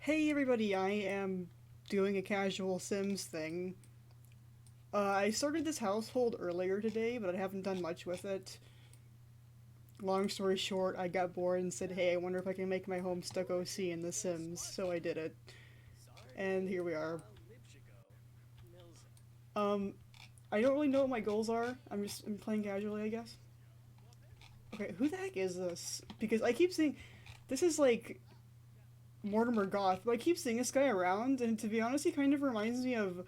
Hey everybody, I am doing a casual Sims thing. I started this household earlier today, but I haven't done much with it. Long story short, I got bored and said, hey, I wonder if I can make my home stuck OC in The Sims, so I did it. And here we are. Um, I don't really know what my goals are. I'm playing casually, I guess. Okay, who the heck is this? Because I keep seeing, this is like Mortimer Goth, but I keep seeing this guy around, and to be honest, he kind of reminds me of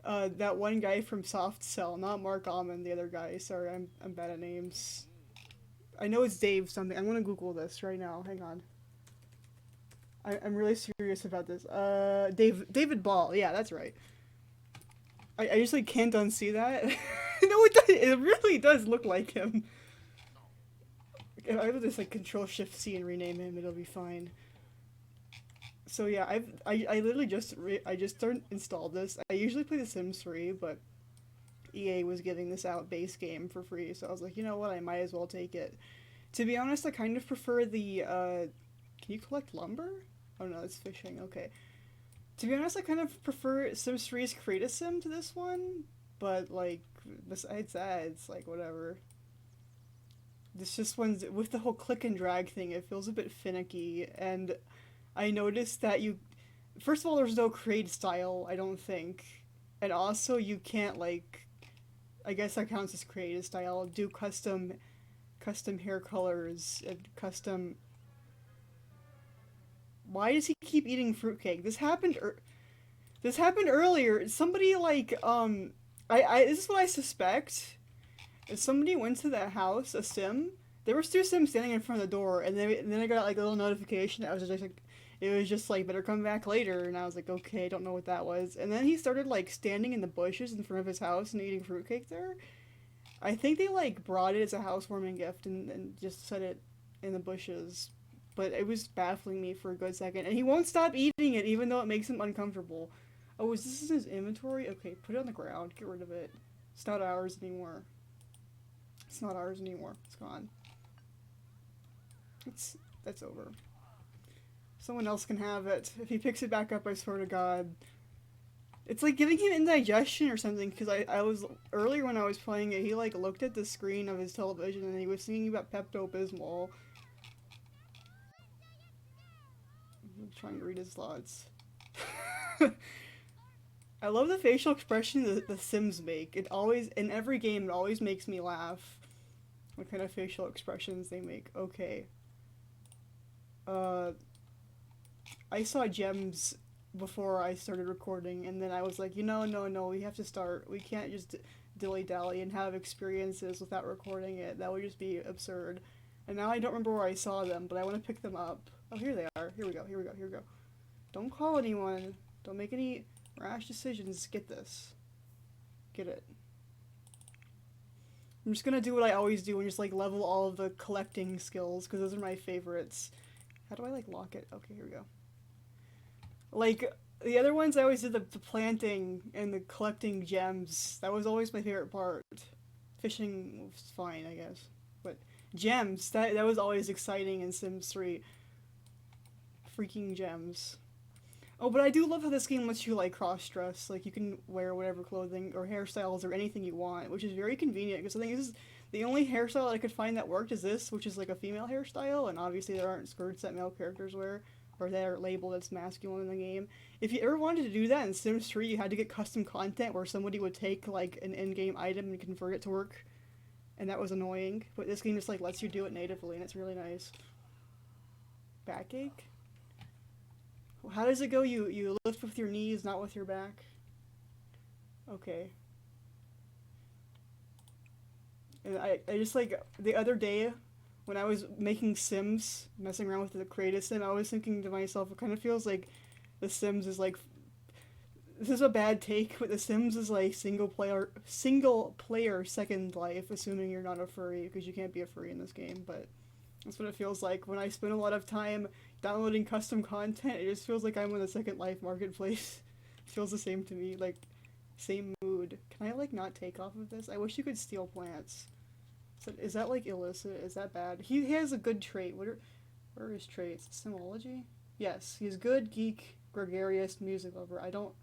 that one guy from Soft Cell, not Mark Almond, the other guy. Sorry, I'm bad at names. I know it's Dave something. I'm gonna Google this right now. Hang on. I'm really serious about this. David Ball. Yeah, that's right. I just like can't unsee that. No, it does. It really does look like him. If I would just like Control Shift C and rename him, it'll be fine. So yeah, I literally I just started installed this. I usually play The Sims 3, but EA was giving this out base game for free, so I was like, you know what, I might as well take it. To be honest, I kind of prefer the can you collect lumber? Oh no, it's fishing. Okay. To be honest, I kind of prefer Sims 3's Create a Sim to this one, but like besides that, it's like whatever. This just one's with the whole click and drag thing, it feels a bit finicky, and I noticed that you first of all there's no create style, I don't think. And also you can't like I guess that counts as creative style. Do custom hair colors and custom. Why does he keep eating fruitcake? This happened earlier. Somebody like I this is what I suspect. If somebody went to that house, a sim, there was two sims standing in front of the door, and then I got like a little notification that was just like. It was just like better come back later, and I was like, okay, I don't know what that was. And then he started like standing in the bushes in front of his house and eating fruitcake there. I think they like brought it as a housewarming gift and just set it in the bushes. But it was baffling me for a good second. And he won't stop eating it even though it makes him uncomfortable. Oh, is this in his inventory? Okay, put it on the ground. Get rid of it. It's not ours anymore. It's not ours anymore. It's gone. It's that's over. Someone else can have it. If he picks it back up, I swear to God. It's like giving him indigestion or something, because I was, earlier when I was playing it, he like looked at the screen of his television and he was thinking about Pepto-Bismol. I'm trying to read his thoughts. I love the facial expression the Sims make. It always, in every game, it always makes me laugh. What kind of facial expressions they make. Okay. Uh, I saw gems before I started recording, and then I was like, no, we have to start. We can't just dilly dally and have experiences without recording it. That would just be absurd. And now I don't remember where I saw them, but I want to pick them up. Oh, here they are. Here we go. Here we go. Here we go. Don't call anyone. Don't make any rash decisions. Get this. Get it. I'm just gonna do what I always do and just like level all of the collecting skills because those are my favorites. How do I like lock it? Okay, here we go. Like the other ones, I always did the planting and the collecting gems. That was always my favorite part. Fishing was fine, I guess, but gems that was always exciting in Sims 3. Freaking gems. Oh, but I do love how this game lets you like cross dress. Like you can wear whatever clothing or hairstyles or anything you want, which is very convenient because I think this is the only hairstyle that I could find that worked is this, which is like a female hairstyle, and obviously there aren't skirts that male characters wear or that are labeled as masculine in the game. If you ever wanted to do that in Sims 3, you had to get custom content where somebody would take like an in-game item and convert it to work, and that was annoying. But this game just like lets you do it natively, and it's really nice. Backache? How does it go? You lift with your knees, not with your back. Okay. And I just like the other day when I was making Sims, messing around with the creative sim, I was thinking to myself, it kind of feels like The Sims is like this is a bad take, but The Sims is like single player Second Life, assuming you're not a furry because you can't be a furry in this game. But that's what it feels like when I spend a lot of time downloading custom content. It just feels like I'm in the Second Life marketplace. It feels the same to me, like same mood. Can I like not take off of this? I wish you could steal plants. Is that like illicit? Is that bad? He has a good trait. What are his traits? Simology? Yes, he's good, geek, gregarious music lover. I don't.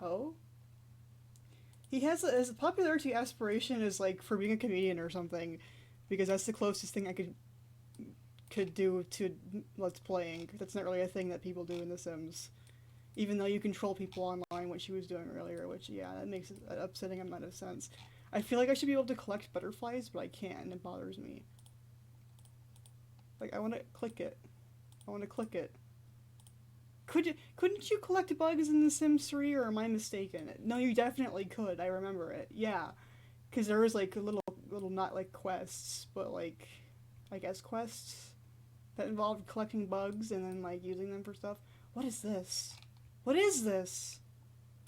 Oh, he has his popularity aspiration is like for being a comedian or something, because that's the closest thing I could do to let's playing. That's not really a thing that people do in The Sims. Even though you control people online, what she was doing earlier, which yeah, that makes an upsetting amount of sense. I feel like I should be able to collect butterflies, but I can't, and it bothers me. Like I want to click it. I want to click it. Couldn't you collect bugs in The Sims 3, or am I mistaken? No, you definitely could. I remember it. Yeah, because there was like little not like quests, but like I guess quests that involved collecting bugs and then like using them for stuff. What is this? What is this?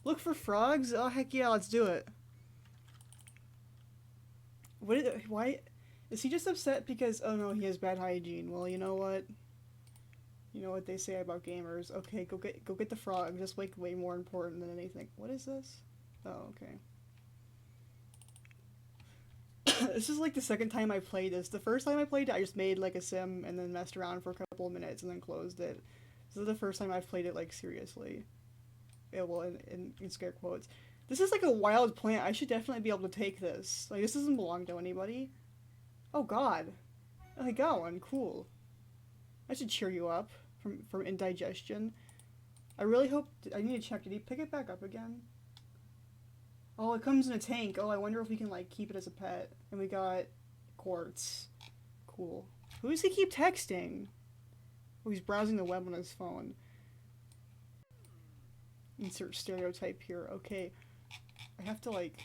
Look for frogs? Oh heck yeah, let's do it. Why is he just upset because oh no, he has bad hygiene? Well, you know what? You know what they say about gamers. Okay, go get the frog. Just like way more important than anything. What is this? Oh, okay. This is like the second time I played this. The first time I played it, I just made like a sim and then messed around for a couple of minutes and then closed it. This is the first time I've played it like seriously. Yeah, well, in scare quotes. This is like a wild plant. I should definitely be able to take this. Like this doesn't belong to anybody. Oh God. I got one. Cool. I should cheer you up from indigestion. I really hope. I need to check. Did he pick it back up again? Oh, it comes in a tank. Oh, I wonder if we can like keep it as a pet. And we got quartz. Cool. Who does he keep texting? Oh, he's browsing the web on his phone. Insert stereotype here. Okay. I have to like.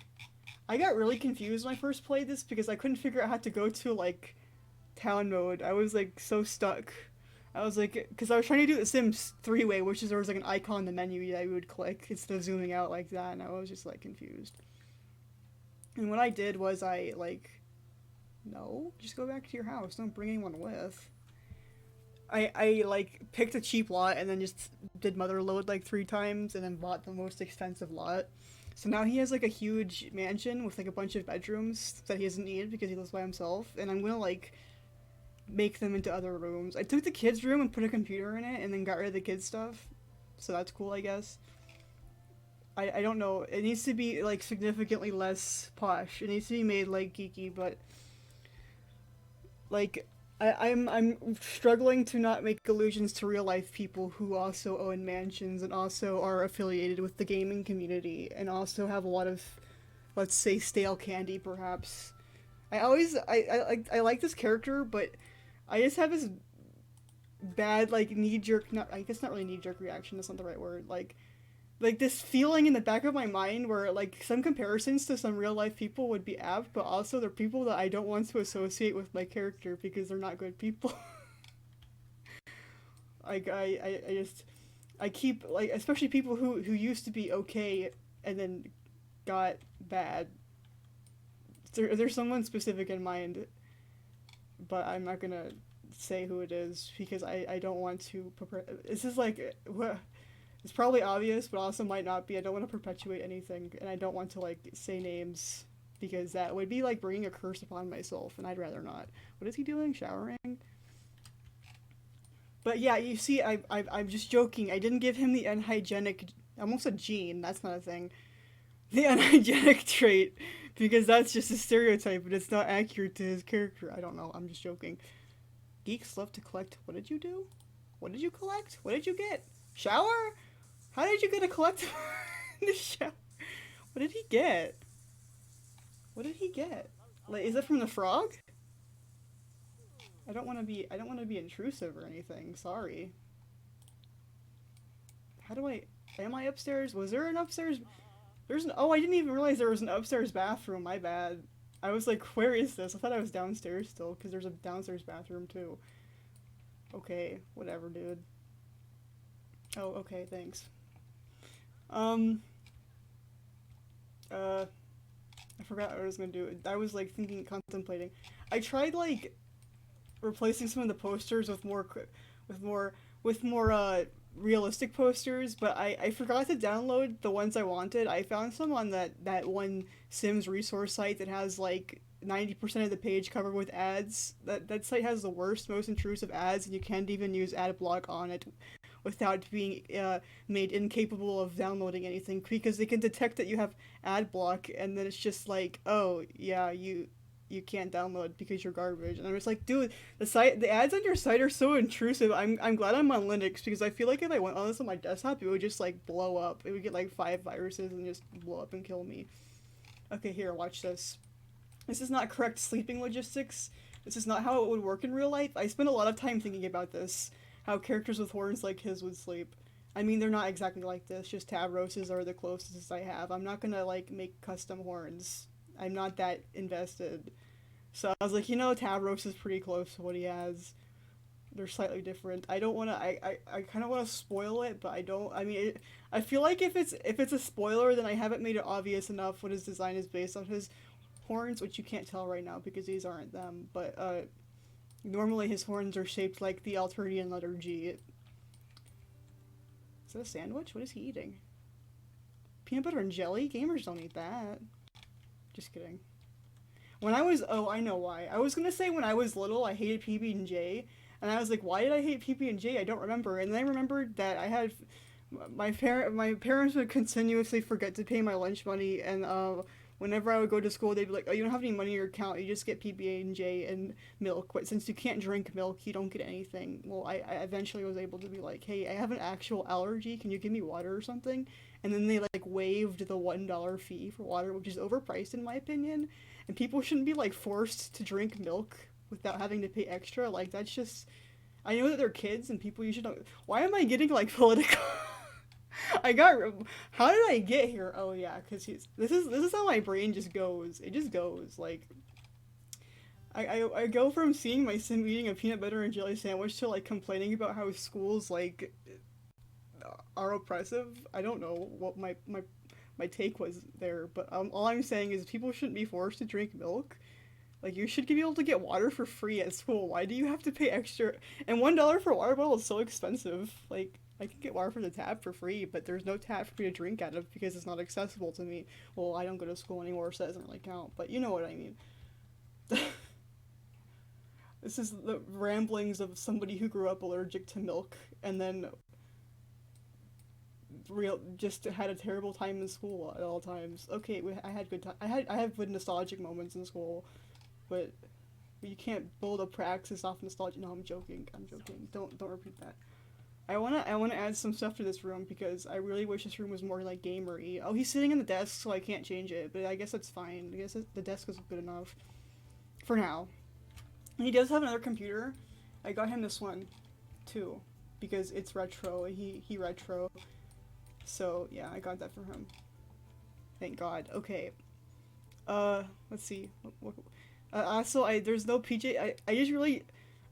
I got really confused when I first played this because I couldn't figure out how to go to like town mode. I was like so stuck. I was like, because I was trying to do the Sims 3-way, which is there was like an icon in the menu that you would click instead of zooming out like that, and I was just like confused. And what I did was I like, no, just go back to your house. Don't bring anyone with. I like picked a cheap lot and then just did mother load like 3 times and then bought the most expensive lot. So now he has like a huge mansion with like a bunch of bedrooms that he doesn't need because he lives by himself, and I'm gonna like make them into other rooms. I took the kids' room and put a computer in it and then got rid of the kids' stuff. So that's cool, I guess. I don't know. It needs to be like significantly less posh. It needs to be made like geeky, but like I'm struggling to not make allusions to real life people who also own mansions and also are affiliated with the gaming community and also have a lot of, let's say, stale candy perhaps. I like this character, but I just have this bad like knee jerk, not I guess not really knee jerk reaction, that's not the right word. Like this feeling in the back of my mind where like some comparisons to some real life people would be apt, but also they're people that I don't want to associate with my character because they're not good people. Like I just I keep like especially people who used to be okay and then got bad. There's someone specific in mind, but I'm not gonna say who it is because I don't want to. This is like it's probably obvious, but also might not be. I don't want to perpetuate anything, and I don't want to like say names because that would be like bringing a curse upon myself, and I'd rather not. What is he doing? Showering? But yeah, you see, I'm just joking. I didn't give him the unhygienic. I almost said gene. That's not a thing. The unhygienic trait because that's just a stereotype, but it's not accurate to his character. I don't know. I'm just joking. Geeks love to collect. What did you do? What did you collect? What did you get? Shower? How did you get a collectible in the shower? What did he get? What did he get? Like, is it from the frog? I don't want to be. I don't want to be intrusive or anything. Sorry. How do I? Am I upstairs? Was there an upstairs? There's an. Oh, I didn't even realize there was an upstairs bathroom. My bad. I was like, where is this? I thought I was downstairs still, because there's a downstairs bathroom too. Okay, whatever, dude. Oh, okay, thanks. Um, I forgot what I was gonna do. I was like thinking, contemplating. I tried like replacing some of the posters with with more, with more realistic posters, but I forgot to download the ones I wanted. I found some on that one Sims resource site that has like 90% of the page covered with ads. That site has the worst, most intrusive ads, and you can't even use ad block on it without being made incapable of downloading anything because they can detect that you have ad block, and then it's just like, oh yeah, you can't download because you're garbage. And I'm just like, dude, the ads on your site are so intrusive. I'm glad I'm on Linux because I feel like if I went on this on my desktop, it would just like blow up. It would get like 5 viruses and just blow up and kill me. Okay, here, watch this. This is not correct sleeping logistics. This is not how it would work in real life. I spent a lot of time thinking about this. How characters with horns like his would sleep. I mean, they're not exactly like this. Just Tavroses are the closest I have. I'm not gonna like make custom horns. I'm not that invested. So I was like, Tavros is pretty close to what he has. They're slightly different. I don't want to. I kind of want to spoil it, but I don't. I mean, I feel like if it's a spoiler, then I haven't made it obvious enough what his design is based on his horns, which you can't tell right now because these aren't them. But normally his horns are shaped like the Alternian letter G. Is that a sandwich? What is he eating? Peanut butter and jelly? Gamers don't eat that. Just kidding. I know why. I was gonna say when I was little, I hated PB&J, and I was like, why did I hate PB&J? I don't remember. And then I remembered that I had my parents would continuously forget to pay my lunch money, and whenever I would go to school, they'd be like, oh, you don't have any money in your account, you just get PB&J and milk. But since you can't drink milk, you don't get anything. Well, I eventually was able to be like, hey, I have an actual allergy. Can you give me water or something? And then they like waived the $1 fee for water, which is overpriced in my opinion. And people shouldn't be like forced to drink milk without having to pay extra. Like that's just, I know that they're kids and people usually don't. Why am I getting like political? I got. How did I get here? Oh yeah, because this is how my brain just goes. It just goes like. I go from seeing my sim eating a peanut butter and jelly sandwich to like complaining about how schools like are oppressive. I don't know what my take was there, but all I'm saying is people shouldn't be forced to drink milk. Like you should be able to get water for free at school. Why do you have to pay extra? And $1 for a water bottle is so expensive. Like I can get water from the tap for free, but there's no tap for me to drink out of because it's not accessible to me. Well, I don't go to school anymore, so that doesn't really count. But you know what I mean. This is the ramblings of somebody who grew up allergic to milk and then just had a terrible time in school at all times. Okay, I had good time. I have good nostalgic moments in school, but you can't build a praxis off nostalgia. No, I'm joking. I'm joking. Don't repeat that. I wanna add some stuff to this room because I really wish this room was more like gamery. Oh, he's sitting in the desk, so I can't change it, but I guess that's fine. I guess the desk is good enough for now. He does have another computer. I got him this one too because it's retro. He retro. So yeah, I got that for him. Thank God. Okay. Let's see. Also, there's no PJ. I just really,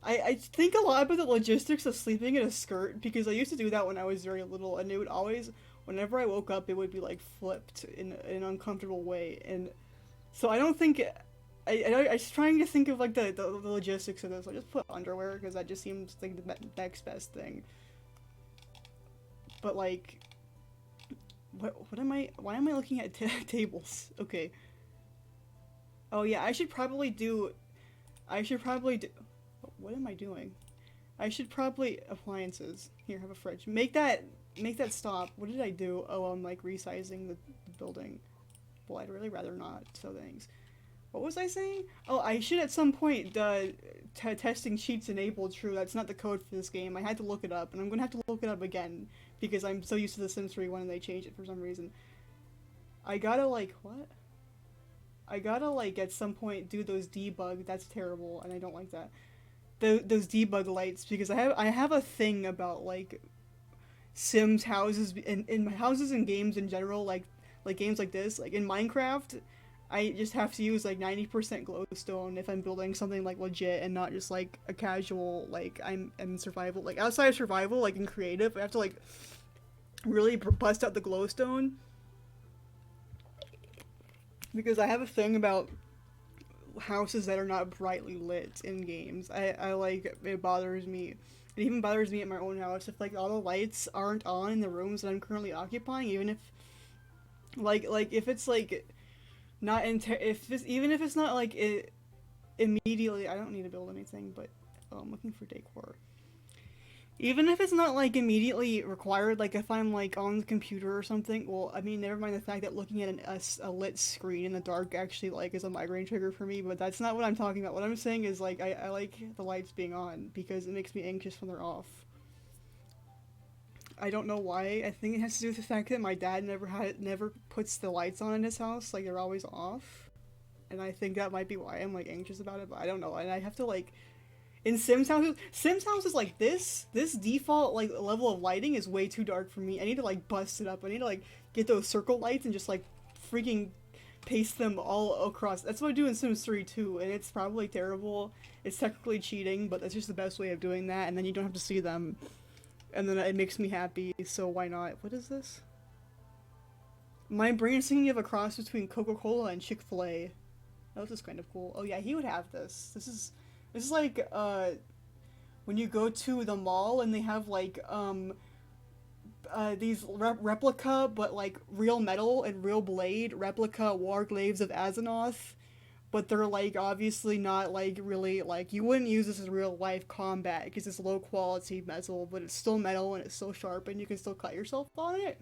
I think a lot about the logistics of sleeping in a skirt because I used to do that when I was very little, and it would always, whenever I woke up, it would be like flipped in an uncomfortable way, and so I don't think. I was trying to think of like the logistics of this. I just put underwear because that just seems like the next best thing. But like. Why am I looking at tables? Okay. Oh yeah, I should probably do, what am I doing? I should probably, appliances. Here, have a fridge. Make that stop. What did I do? Oh, I'm like resizing the building. Well, I'd really rather not, so thanks. What was I saying? Oh, I should at some point, testing cheats enabled true. That's not the code for this game. I had to look it up, and I'm gonna have to look it up again, because I'm so used to the Sims 3 when they changed it for some reason. I gotta, like, what? I gotta, like, at some point do those debug, that's terrible, and I don't like that. Those debug lights, because I have a thing about, like, Sims houses, in houses and games in general, like games like this, like in Minecraft, I just have to use like 90% glowstone if I'm building something like legit and not just like a casual, like I'm in survival. Like outside of survival, like in creative, I have to like really bust out the glowstone. Because I have a thing about houses that are not brightly lit in games. I like, it bothers me. It even bothers me at my own house if like all the lights aren't on in the rooms that I'm currently occupying, even if like if it's like not even if it's not like immediately. I don't need to build anything, but I'm looking for decor. Even if it's not like immediately required, like if I'm like on the computer or something, well, I mean, never mind the fact that looking at a lit screen in the dark actually like is a migraine trigger for me, but that's not what I'm talking about. What I'm saying is like I like the lights being on because it makes me anxious when they're off. I don't know why. I think it has to do with the fact that my dad never puts the lights on in his house, like they're always off. And I think that might be why I'm like anxious about it, but I don't know. And I have to like in Sims houses like this default like level of lighting is way too dark for me. I need to like bust it up. I need to like get those circle lights and just like freaking paste them all across. That's what I do in Sims 3 too, and it's probably terrible. It's technically cheating, but that's just the best way of doing that, and then you don't have to see them. And then it makes me happy, so why not? What is this? My brain is thinking of a cross between Coca-Cola and Chick-fil-A. Oh, this is kind of cool. Oh yeah, he would have this. This is like when you go to the mall and they have like these replica but like real metal and real blade replica Warglaves of Azeroth, but they're like obviously not like really like you wouldn't use this as real life combat because it's low quality metal, but it's still metal and it's still sharp and you can still cut yourself on it.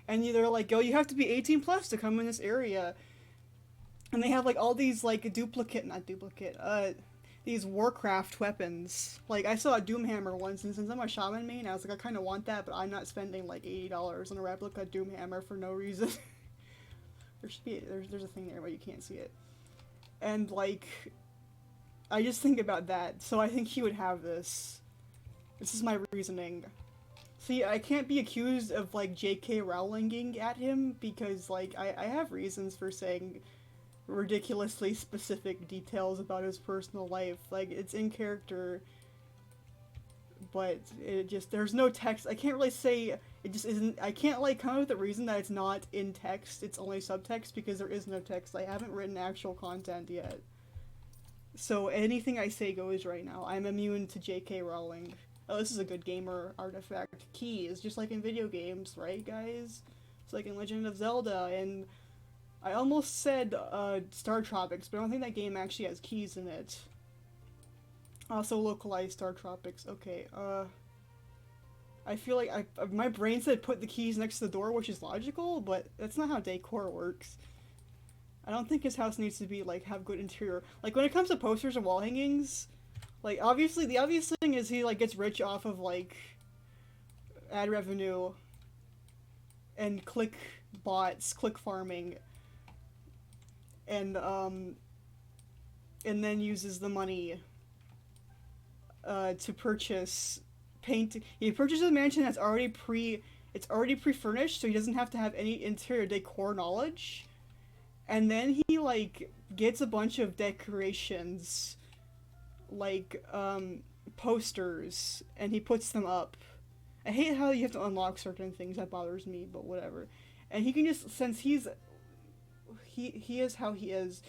And they're like, yo, you have to be 18 plus to come in this area. And they have like all these like not duplicate, these Warcraft weapons. Like I saw a Doomhammer once, and since I'm a shaman main, I was like, I kind of want that, but I'm not spending like $80 on a replica Doomhammer for no reason. There's a thing there, but you can't see it. And like, I just think about that. So I think he would have this. This is my reasoning. See, I can't be accused of like J.K. Rowlinging at him because like I have reasons for saying ridiculously specific details about his personal life. Like it's in character, but it just there's no text. I can't really say it just isn't. I can't like come up with a reason that it's not in text. It's only subtext because there is no text. I haven't written actual content yet. So anything I say goes right now. I'm immune to J.K. Rowling. Oh, this is a good gamer artifact. Keys, just like in video games, right, guys? It's like in Legend of Zelda, and I almost said Star Tropics, but I don't think that game actually has keys in it. Also localized Star Tropics. Okay, I feel like my brain said put the keys next to the door, which is logical, but that's not how decor works. I don't think his house needs to be like have good interior. Like when it comes to posters and wall hangings, like obviously the obvious thing is he like gets rich off of like ad revenue and click bots, click farming, and then uses the money to purchase paint. He purchases a mansion that's it's already pre-furnished, so he doesn't have to have any interior decor knowledge. And then he like gets a bunch of decorations, like posters, and he puts them up. I hate how you have to unlock certain things. That bothers me, but whatever. And he can just since he is how he is,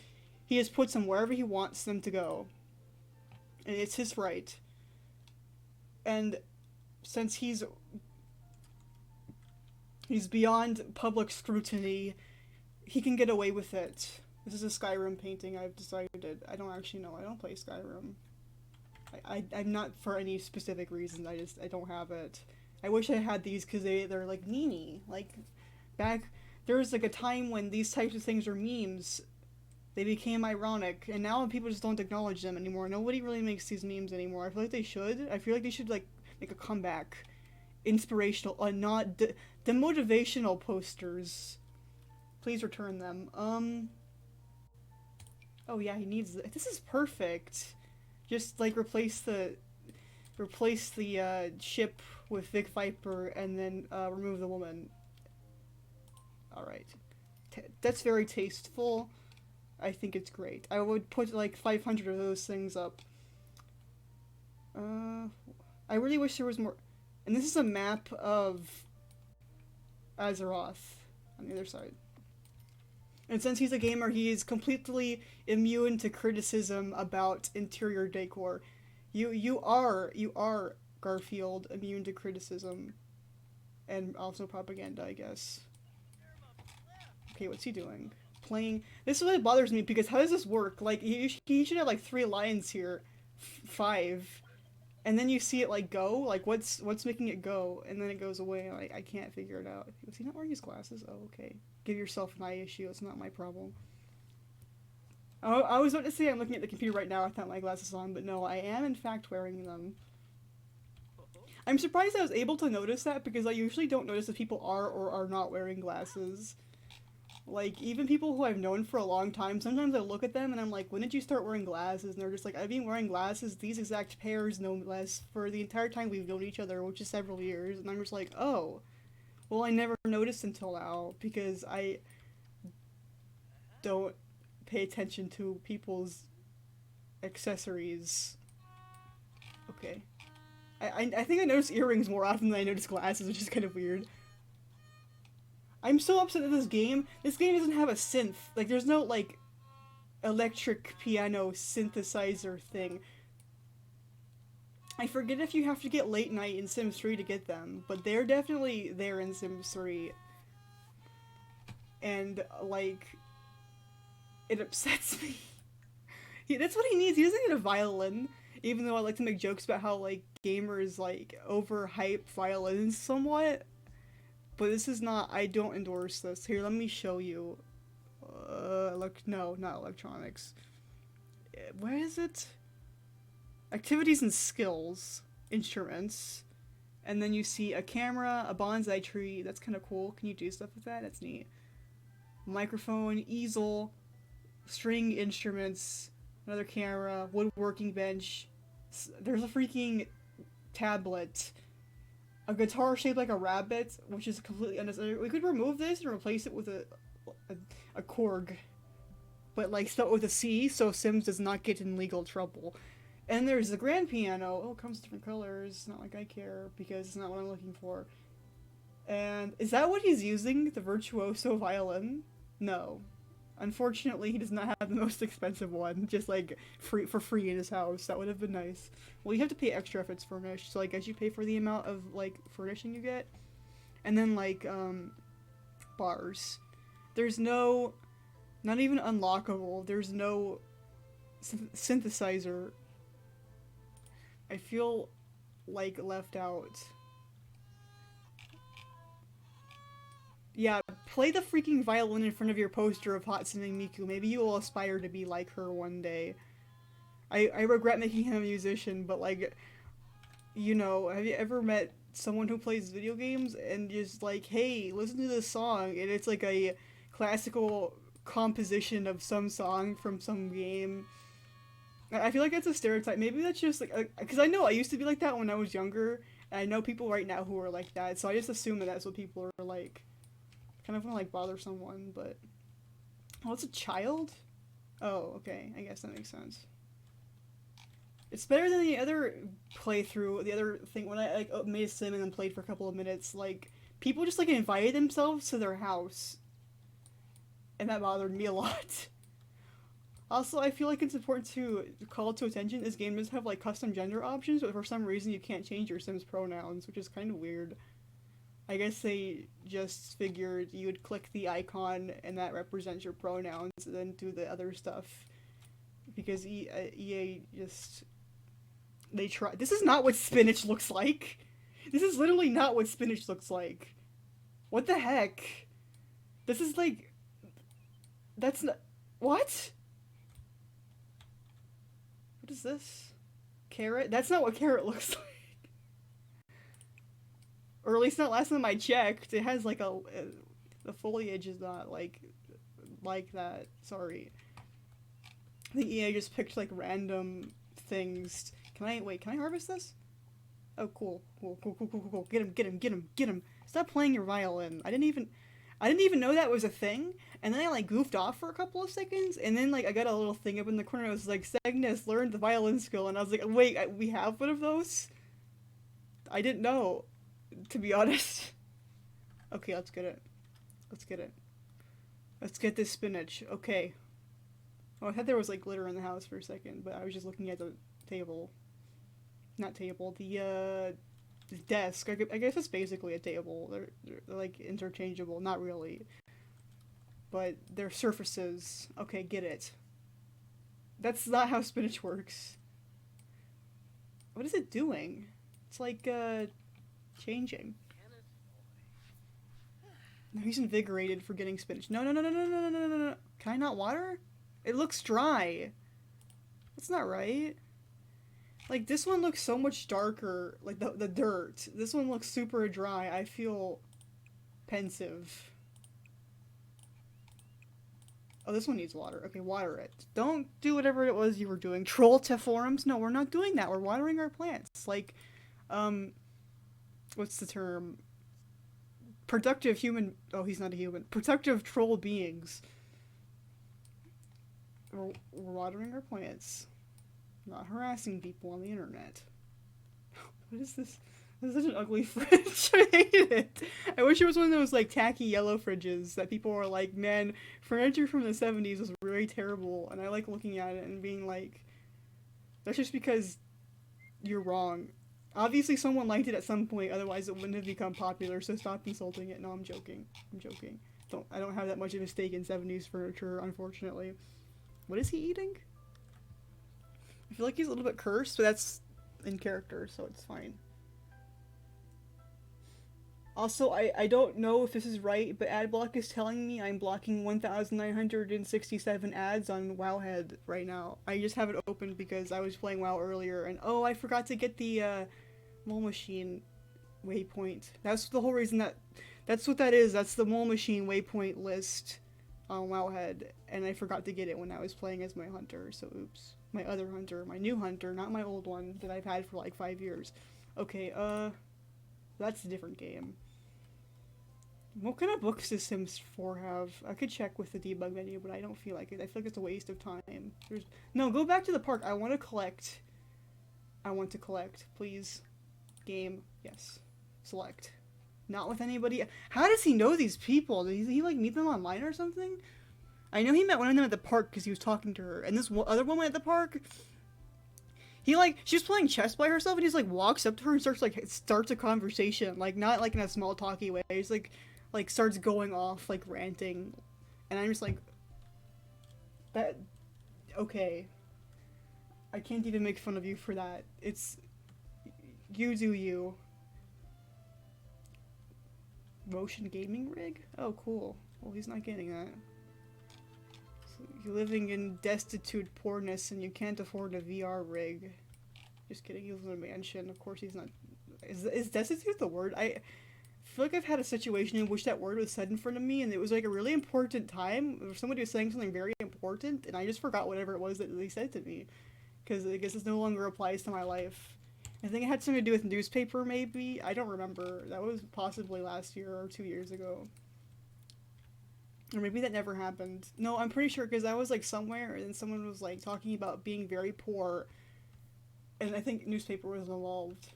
he just puts them wherever he wants them to go, and it's his right. And since he's beyond public scrutiny, he can get away with it. This is a Skyrim painting I've decided. I don't actually know. I don't play Skyrim. I'm not for any specific reason. I don't have it. I wish I had these because they're like meanie. Like back there was like a time when these types of things were memes. They became ironic, and now people just don't acknowledge them anymore. Nobody really makes these memes anymore. I feel like they should. I feel like they should like make a comeback. Inspirational, not demotivational posters. Please return them. Oh yeah, he needs this is perfect. Just like replace the ship with Vic Viper and then remove the woman. All right. That's very tasteful. I think it's great. I would put like 500 of those things up. I really wish there was more. And this is a map of Azeroth on the other side. And since he's a gamer, he is completely immune to criticism about interior decor. You are Garfield immune to criticism and also propaganda, I guess. Okay, what's he doing? Playing. This is what bothers me because how does this work? Like he should have like 3 lines here, 5, and then you see it like go, like what's making it go, and then it goes away. Like I can't figure it out. Was he not wearing his glasses? Oh, okay. Give yourself an eye issue. It's not my problem. I was about to say I'm looking at the computer right now without my glasses on, but no, I am in fact wearing them. I'm surprised I was able to notice that because I usually don't notice if people are or are not wearing glasses. Like, even people who I've known for a long time, sometimes I look at them and I'm like, when did you start wearing glasses? And they're just like, I've been wearing glasses, these exact pairs, no less, for the entire time we've known each other, which is several years. And I'm just like, oh, well, I never noticed until now because I don't pay attention to people's accessories. Okay. I think I notice earrings more often than I notice glasses, which is kind of weird. I'm so upset at this game. This game doesn't have a synth. Like, there's no, like, electric piano synthesizer thing. I forget if you have to get late night in Sims 3 to get them, but they're definitely there in Sims 3. And, like, it upsets me. That's what he needs. He doesn't need a violin. Even though I like to make jokes about how, like, gamers, like, overhype violins somewhat. But this is not, I don't endorse this. Here, let me show you. No, not electronics. Where is it? Activities and skills. Instruments. And then you see a camera, a bonsai tree. That's kind of cool. Can you do stuff with that? That's neat. Microphone, easel, string instruments, another camera, woodworking bench. There's a freaking tablet. A guitar shaped like a rabbit, which is completely unnecessary. We could remove this and replace it with a Korg. But, like, spelled with a C, so Sims does not get in legal trouble. And there's the grand piano. Oh, it comes in different colors. Not like I care, because it's not what I'm looking for. And is that what he's using? The virtuoso violin? No. Unfortunately, he does not have the most expensive one, just, like, for free in his house. That would have been nice. Well, you have to pay extra if it's furnished, so I guess you pay for the amount of, like, furnishing you get. And then, like, bars. There's no, not even unlockable, there's no synthesizer. I feel, like, left out. Yeah, play the freaking violin in front of your poster of Hatsune Miku. Maybe you will aspire to be like her one day. I regret making him a musician, but, like, you know, have you ever met someone who plays video games and just like, hey, listen to this song, and it's like a classical composition of some song from some game. I feel like that's a stereotype. Maybe that's just like, because I know I used to be like that when I was younger, and I know people right now who are like that, so I just assume that that's what people are like. Kind of want to, like, bother someone, but... Oh, it's a child? Oh, okay. I guess that makes sense. It's better than the other playthrough, the other thing, when I, like, made a sim and then played for a couple of minutes. Like, people just, like, invited themselves to their house. And that bothered me a lot. Also, I feel like it's important to call to attention, this game does have, like, custom gender options, but for some reason you can't change your sim's pronouns, which is kind of weird. I guess they just figured you would click the icon and that represents your pronouns and then do the other stuff. Because EA just... They try. This is not what spinach looks like. This is literally not what spinach looks like. What the heck? This is like... That's not... What? What is this? Carrot? That's not what carrot looks like. Or at least not last time I checked. It has like a... The foliage is not like that. Sorry. I think EA just picked like random things. Can I harvest this? Oh, cool. Cool. Get him. Stop playing your violin. I didn't even know that was a thing. And then I like goofed off for a couple of seconds. And then like I got a little thing up in the corner. It was like, Xegnes learned the violin skill. And I was like, wait, we have one of those? I didn't know. To be honest. Okay, let's get it. Let's get this spinach. Okay. Oh, I thought there was like glitter in the house for a second, but I was just looking at the table. Not table, the desk. I guess it's basically a table. They're like interchangeable. Not really. But they're surfaces. Okay, get it. That's not how spinach works. What is it doing? It's like, changing. No, he's invigorated for getting spinach. No, no, no, no, no, no, no, no, no, no. Can I not water? It looks dry. That's not right. Like, this one looks so much darker. Like, the dirt. This one looks super dry. I feel pensive. Oh, this one needs water. Okay, water it. Don't do whatever it was you were doing. Troll tephorums? No, we're not doing that. We're watering our plants. Like, um, what's the term? Productive human. Oh, he's not a human. Productive troll beings. We're watering our plants. Not harassing people on the internet. What is this? This is such an ugly fridge. I hate it. I wish it was one of those like tacky yellow fridges that people were like, man, furniture from the 70s was really terrible. And I like looking at it and being like, that's just because you're wrong. Obviously someone liked it at some point, otherwise it wouldn't have become popular, so stop insulting it. No, I'm joking. I'm joking. I don't have that much of a stake in 70s furniture, unfortunately. What is he eating? I feel like he's a little bit cursed, but that's in character, so it's fine. Also, I don't know if this is right, but AdBlock is telling me I'm blocking 1,967 ads on Wowhead right now. I just have it open because I was playing WoW earlier, and oh, I forgot to get the mole machine waypoint. That's the whole reason that's what that is. That's the mole machine waypoint list on Wowhead, and I forgot to get it when I was playing as my hunter, so oops. My other hunter, my new hunter, not my old one that I've had for like 5 years. Okay, that's a different game. What kind of books does Sims 4 have? I could check with the debug menu, but I don't feel like it. I feel like it's a waste of time. No, go back to the park. I want to collect. I want to collect. Please. Game. Yes. Select. Not with anybody. How does he know these people? Did he like meet them online or something? I know he met one of them at the park because he was talking to her. And this other woman at the park, he like, she was playing chess by herself and he's like walks up to her and starts a conversation. Like, not like in a small talky way. He's like starts going off, like ranting. And I'm just like, that, okay. I can't even make fun of you for that. It's, you do you. Motion gaming rig? Oh, cool. Well, he's not getting that. So you're living in destitute poorness and you can't afford a VR rig. Just kidding, he lives in a mansion. Of course he's not. Is destitute the word? I feel like I've had a situation in which that word was said in front of me and it was like a really important time. Or somebody was saying something very important and I just forgot whatever it was that they said to me. Because I guess it no longer applies to my life. I think it had something to do with newspaper, maybe? I don't remember. That was possibly last year or 2 years ago. Or maybe that never happened. No, I'm pretty sure, because I was, like, somewhere, and someone was, like, talking about being very poor, and I think newspaper was involved.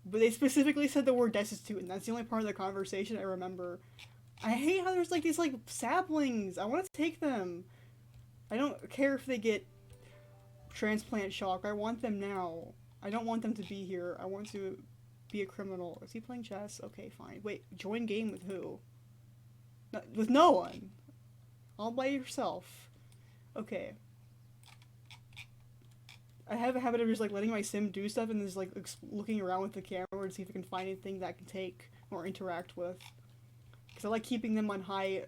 But they specifically said the word destitute, and that's the only part of the conversation I remember. I hate how there's, like, these, like, saplings. I want to take them. I don't care if they get transplant shock. I want them now. I don't want them to be here. I want to be a criminal. Is he playing chess? Okay, fine. Wait, join game with who? No, with no one. All by yourself. Okay. I have a habit of just like letting my sim do stuff and just like looking around with the camera to see if I can find anything that I can take or interact with. Because I like keeping them on high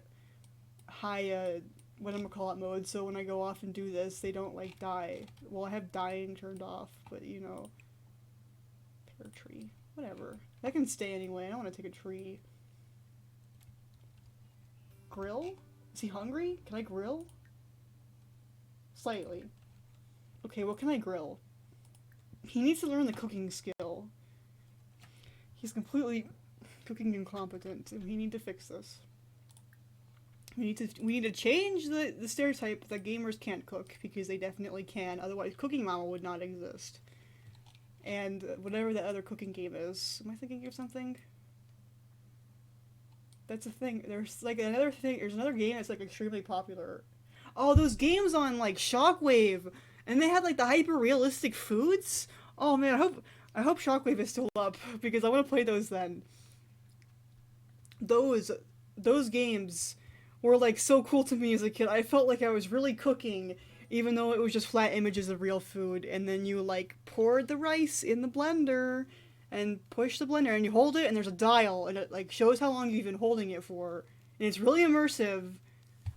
whatchamacallit mode, so when I go off and do this, they don't, like, die. Well, I have dying turned off, but, you know. Pear tree. Whatever. That can stay anyway. I don't want to take a tree. Grill? Is he hungry? Can I grill? Slightly. Okay, what can I grill? He needs to learn the cooking skill. He's completely cooking incompetent, and we need to fix this. We need to change the stereotype that gamers can't cook, because they definitely can, otherwise Cooking Mama would not exist. And whatever that other cooking game is. Am I thinking of something? That's a thing. There's like another thing, there's another game that's like extremely popular. Oh, those games on like Shockwave! And they had like the hyper realistic foods? Oh man, I hope Shockwave is still up, because I want to play those then. Those games were like so cool to me as a kid. I felt like I was really cooking, even though it was just flat images of real food. And then you like poured the rice in the blender and push the blender, and you hold it, and there's a dial, and it like shows how long you've been holding it for, and it's really immersive.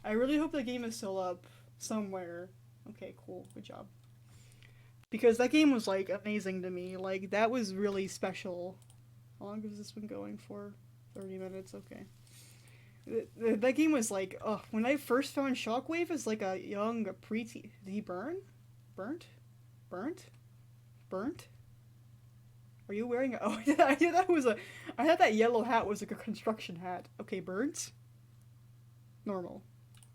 I really hope the game is still up somewhere. Okay, cool, good job. Because that game was like amazing to me. Like that was really special. How long has this been going for? 30 minutes. Okay. That game was like, oh, when I first found Shockwave as like a young preteen. Did he burn? Burnt? Burnt? Burnt? Are you wearing a? Oh, I thought that was a. I thought that yellow hat was like a construction hat. Okay, birds. Normal.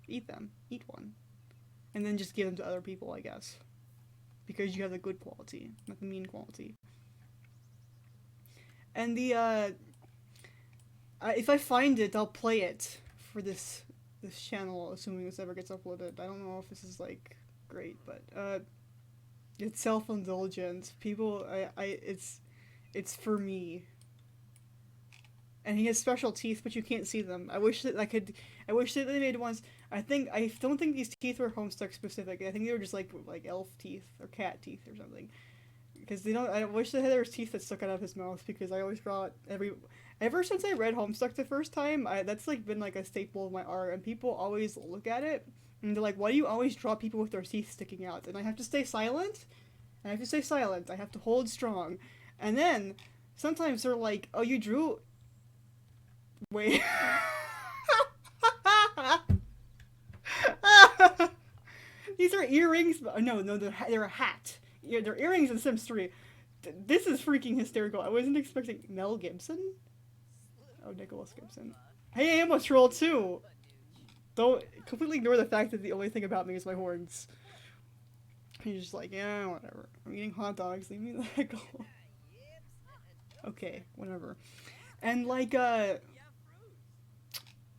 Eat them. Eat one, and then just give them to other people, I guess, because you have the good quality, not the mean quality. And the if I find it, I'll play it for this channel, assuming this ever gets uploaded. I don't know if this is like great, but it's self-indulgent. People, it's for me. And he has special teeth, but you can't see them. I wish that I could. I wish that they made ones. I don't think these teeth were Homestuck specific. I think they were just like elf teeth or cat teeth or something. Because they don't. I wish that there was teeth that stuck out of his mouth, because I always got ever since I read Homestuck the first time. That's like been like a staple of my art, and people always look at it and they're like, "Why do you always draw people with their teeth sticking out?" And I have to stay silent. I have to stay silent. I have to hold strong, and then sometimes they're like, "Oh, you drew." Wait. These are earrings. No, they're a hat. Yeah, they're earrings in Sims 3. This is freaking hysterical. I wasn't expecting Mel Gibson. Oh, Nicholas Gibson. Hey, I am a troll too. Don't completely ignore the fact that the only thing about me is my horns. He's just like, yeah, whatever. I'm eating hot dogs. Leave me the heck alone. Okay, whatever. And like,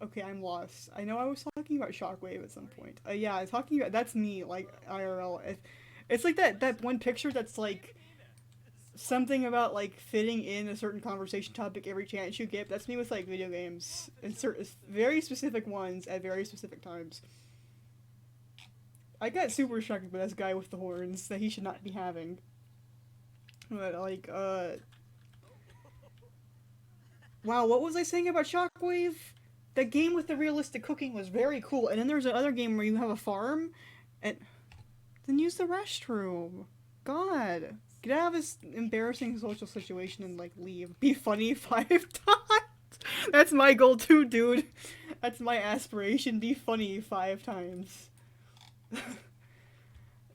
okay, I'm lost. I know I was talking about Shockwave at some point. Yeah, talking about that's me, like IRL. It's like that one picture that's like something about like fitting in a certain conversation topic every chance you get. That's me with like video games and certain very specific ones at very specific times. I got super shocked by this guy with the horns that he should not be having. But like, wow, what was I saying about Shockwave? That game with the realistic cooking was very cool. And then there's another game where you have a farm, and then use the restroom. God, get out of this embarrassing social situation and like leave. Be funny 5 times. That's my goal too, dude. That's my aspiration. Be funny 5 times.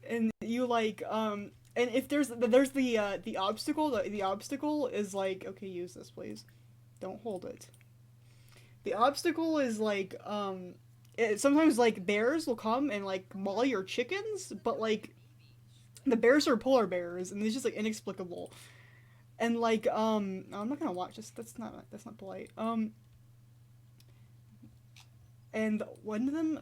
And you like and if there's the obstacle, the obstacle is like, okay, use this please. Don't hold it. The obstacle is like, sometimes like bears will come and like maul your chickens, but like the bears are polar bears, and it's just like inexplicable. And like, I'm not gonna watch this. That's not polite. And one of them,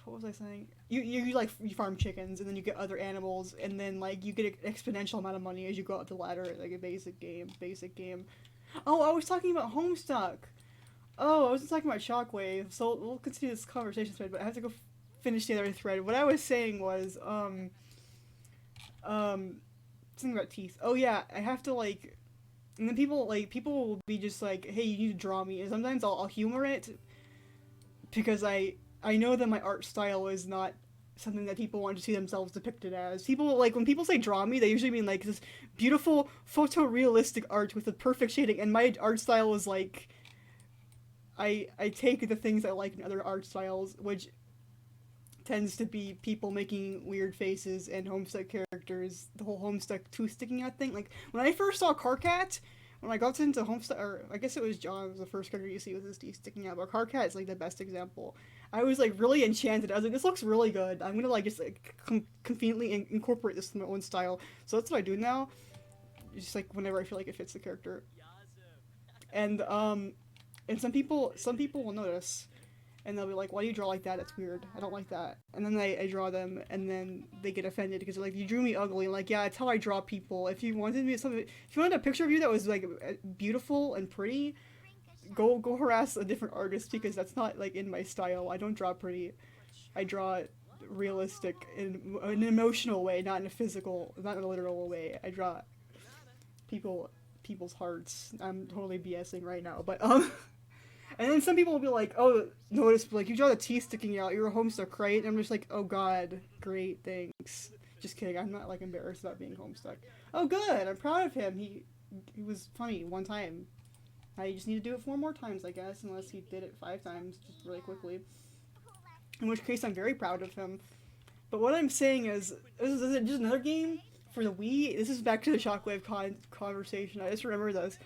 what was I saying? You like you farm chickens, and then you get other animals, and then like you get an exponential amount of money as you go up the ladder, like a basic game. Oh, I was talking about Homestuck. Oh, I wasn't talking about Shockwave, so we'll continue this conversation thread, but I have to go finish the other thread. What I was saying was, something about teeth. Oh yeah, I have to like, and then people will be just like, hey, you need to draw me, and sometimes I'll humor it, because I know that my art style is not something that people want to see themselves depicted as. People, like, when people say draw me, they usually mean like this beautiful photorealistic art with the perfect shading, and my art style is like, I take the things I like in other art styles, which tends to be people making weird faces and Homestuck characters, the whole Homestuck tooth sticking out thing. Like, when I first saw Carcat, when I got into Homestuck, or I guess it was John, was the first character you see with his teeth sticking out, but Carcat is like the best example. I was like really enchanted. I was like, this looks really good. I'm gonna like just like conveniently incorporate this in my own style. So that's what I do now. Just like whenever I feel like it fits the character. And some people will notice, and they'll be like, why do you draw like that? That's weird. I don't like that. And then I draw them, and then they get offended because they're like, you drew me ugly. And like, yeah, it's how I draw people. If you wanted a picture of you that was like beautiful and pretty, go harass a different artist, because that's not like in my style. I don't draw pretty. I draw realistic in an emotional way, not in a physical, not in a literal way. I draw people people's hearts. I'm totally BSing right now, but and then some people will be like, "Oh, notice like you draw the teeth sticking out. You're a homestuck, right?" And I'm just like, "Oh God, great, thanks." Just kidding. I'm not like embarrassed about being homestuck. Oh, good. I'm proud of him. He was funny one time. I just need to do it 4 more times, I guess, unless he did it 5 times just really quickly. In which case, I'm very proud of him. But what I'm saying is, this is just another game for the Wii. This is back to the Shockwave conversation. I just remember this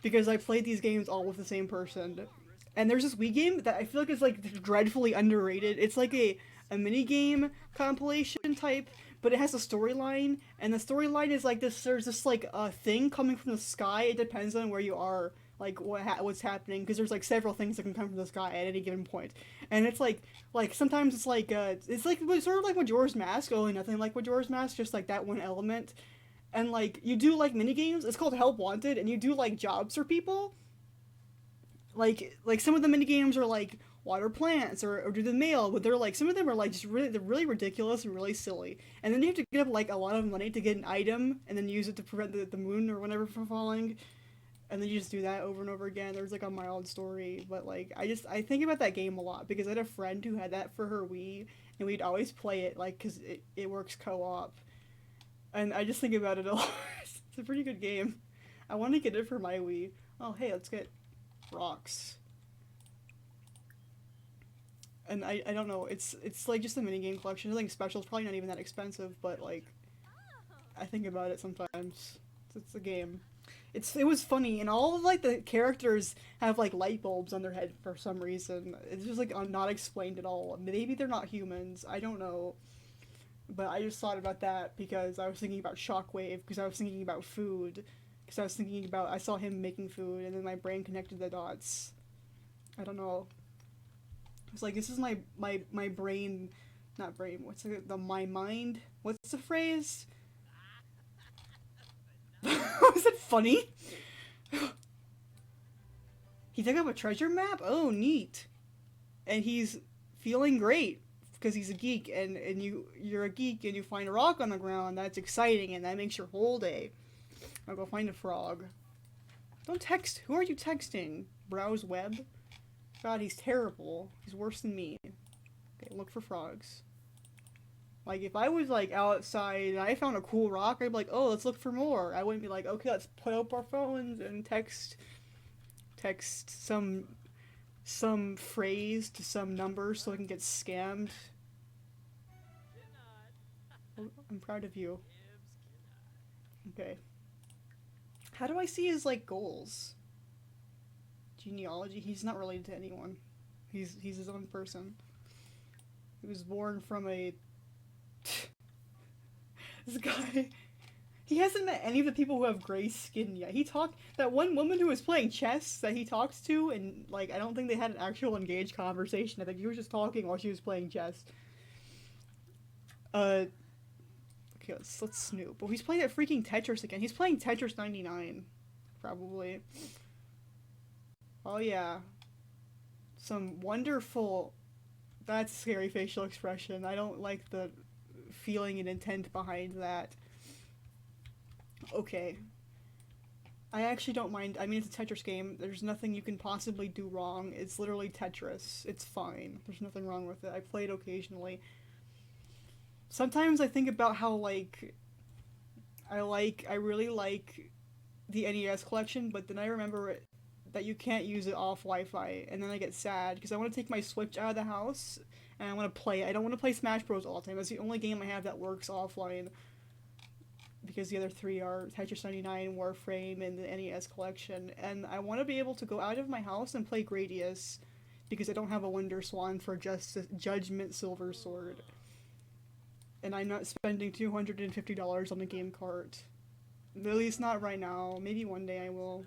because I played these games all with the same person. And there's this Wii game that I feel like is like dreadfully underrated. It's like a mini game compilation type, but it has a storyline, and the storyline is like this. There's this like a thing coming from the sky. It depends on where you are, like what's happening, because there's like several things that can come from the sky at any given point, and it's like sometimes it's like sort of like Majora's Mask, only nothing like Majora's Mask, just like that one element, and like you do like mini games. It's called Help Wanted, and you do like jobs for people. Like some of the mini games are like water plants or do the mail, but they're like some of them are like just really they're really ridiculous and really silly. And then you have to get up like a lot of money to get an item and then use it to prevent the moon or whatever from falling. And then you just do that over and over again. There's like a mild story, but like I think about that game a lot because I had a friend who had that for her Wii, and we'd always play it like because it works co-op, and I just think about it a lot. It's a pretty good game. I want to get it for my Wii. Oh hey, let's get rocks. And I don't know, it's like just a mini game collection. Nothing special. It's probably not even that expensive, but like I think about it sometimes. It's a game. It was funny, and all of like the characters have like light bulbs on their head for some reason. It's just like not explained at all. Maybe they're not humans. I don't know. But I just thought about that because I was thinking about Shockwave, because I was thinking about food, because I was thinking about I saw him making food, and then my brain connected the dots. I don't know. It's like this is my brain, not brain. What's the my mind? What's the phrase? Was it funny? He dug up a treasure map. Oh, neat. And he's feeling great because he's a geek, and you're a geek and you find a rock on the ground. That's exciting, and that makes your whole day. I'll go find a frog. Don't text. Who are you texting? Browse web. God, he's terrible. He's worse than me. Okay, look for frogs. Like, if I was, like, outside and I found a cool rock, I'd be like, oh, let's look for more. I wouldn't be like, okay, let's put up our phones and text some phrase to some number so I can get scammed. Oh, I'm proud of you. Okay. How do I see his, like, goals? Genealogy? He's not related to anyone. He's his own person. He was born from a... This guy... He hasn't met any of the people who have gray skin yet. He talked... That one woman who was playing chess that he talks to, and, like, I don't think they had an actual engaged conversation. I think he was just talking while she was playing chess. Okay, let's snoop. Oh, he's playing that freaking Tetris again. He's playing Tetris 99. Probably. Oh, yeah. Some wonderful... That's a scary facial expression. I don't like the feeling and intent behind that. Okay. I actually don't mind. I mean, it's a Tetris game. There's nothing you can possibly do wrong. It's literally Tetris. It's fine. There's nothing wrong with it. I play it occasionally. Sometimes I think about how, like... I really like the NES collection, but then I remember that you can't use it off Wi-Fi, and then I get sad because I want to take my Switch out of the house and I want to play it. I don't want to play Smash Bros. All the time. That's the only game I have that works offline, because the other three are Tetris 99, Warframe, and the NES collection, and I want to be able to go out of my house and play Gradius because I don't have a Wonder Swan for Judgment Silver Sword, and I'm not spending $250 on a game cart. At least not right now. Maybe one day I will.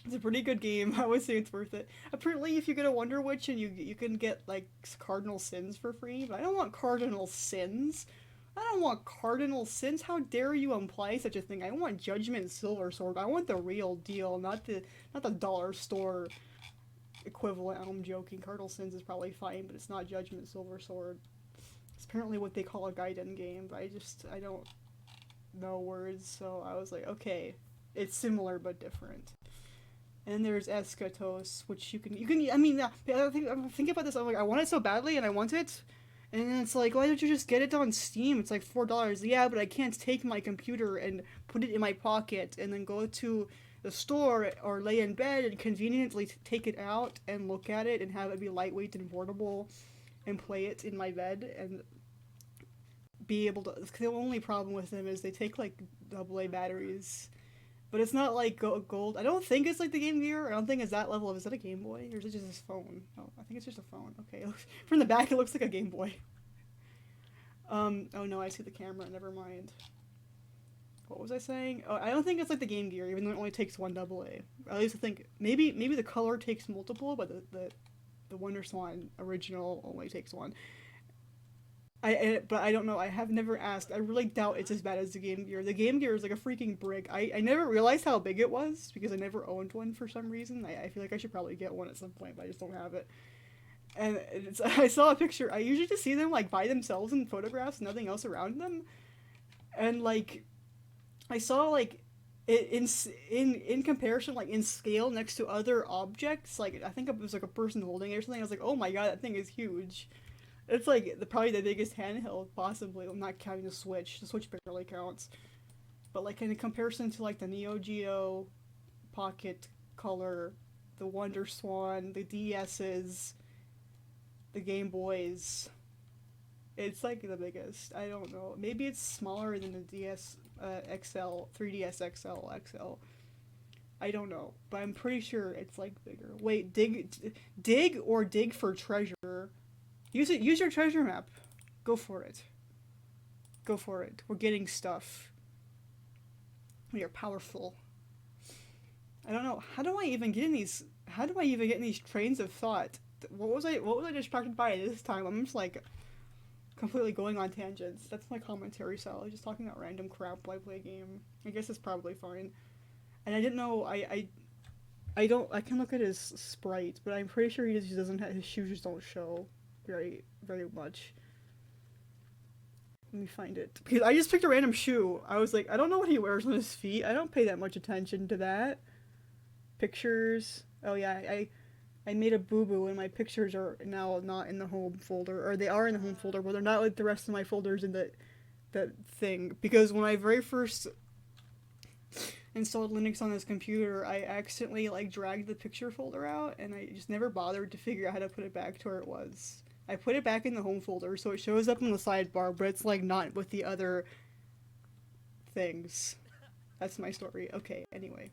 It's a pretty good game. I would say it's worth it. Apparently, if you get a Wonder Witch, and you can get, like, Cardinal Sins for free, but I don't want Cardinal Sins. I don't want Cardinal Sins. How dare you imply such a thing? I want Judgment Silver Sword. I want the real deal, not the dollar store equivalent. I'm joking. Cardinal Sins is probably fine, but it's not Judgment Silver Sword. It's apparently what they call a Gaiden game, but I don't know words, so I was like, okay, it's similar but different. And there's Eschatos, which I mean, I'm thinking about this. I'm like, I want it so badly, and I want it, and then it's like, why don't you just get it on Steam? It's like $4. Yeah, but I can't take my computer and put it in my pocket, and then go to the store or lay in bed and conveniently take it out and look at it and have it be lightweight and portable, and play it in my bed and be able to. The only problem with them is they take like AA batteries. But it's not like gold. I don't think it's like the Game Gear. I don't think it's that level of. Is that a Game Boy? Or is it just his phone? Oh, I think it's just a phone. Okay. From the back, it looks like a Game Boy. Oh no, I see the camera. Never mind. What was I saying? Oh, I don't think it's like the Game Gear, even though it only takes one AA. At least I think maybe the color takes multiple, but the Wonder Swan original only takes one. But I don't know. I have never asked. I really doubt it's as bad as the Game Gear. The Game Gear is like a freaking brick. I never realized how big it was because I never owned one for some reason. I feel like I should probably get one at some point, but I just don't have it. And I saw a picture. I usually just see them like by themselves in photographs, nothing else around them. And like, I saw like in comparison, like in scale next to other objects. Like I think it was like a person holding it or something. I was like, oh my god, that thing is huge. It's like probably the biggest handheld possibly. I'm not counting the Switch. The Switch barely counts. But like in comparison to like the Neo Geo, Pocket Color, the Wonder Swan, the DS's, the Game Boys, it's like the biggest. I don't know. Maybe it's smaller than the DS XL, 3DS XL, XL. I don't know, but I'm pretty sure it's like bigger. Wait, dig or dig for treasure. Use it. Use your treasure map. Go for it. Go for it. We're getting stuff. We are powerful. I don't know. How do I even get in these? How do I even get in these trains of thought? What was I distracted by this time? I'm just like completely going on tangents. That's my commentary style. Just talking about random crap while I play a game. I guess it's probably fine. And I didn't know. I don't. I can look at his sprite, but I'm pretty sure he just doesn't have his shoes. Just don't show very much. Let me find it. Because I just picked a random shoe. I was like, I don't know what he wears on his feet. I don't pay that much attention to that. Pictures. Oh yeah, I made a boo-boo and my pictures are now not in the home folder. Or they are in the home folder, but they're not like the rest of my folders in the thing. Because when I very first installed Linux on this computer, I accidentally like dragged the picture folder out and I just never bothered to figure out how to put it back to where it was. I put it back in the home folder so it shows up in the sidebar, but it's like not with the other things. That's my story. Okay, anyway.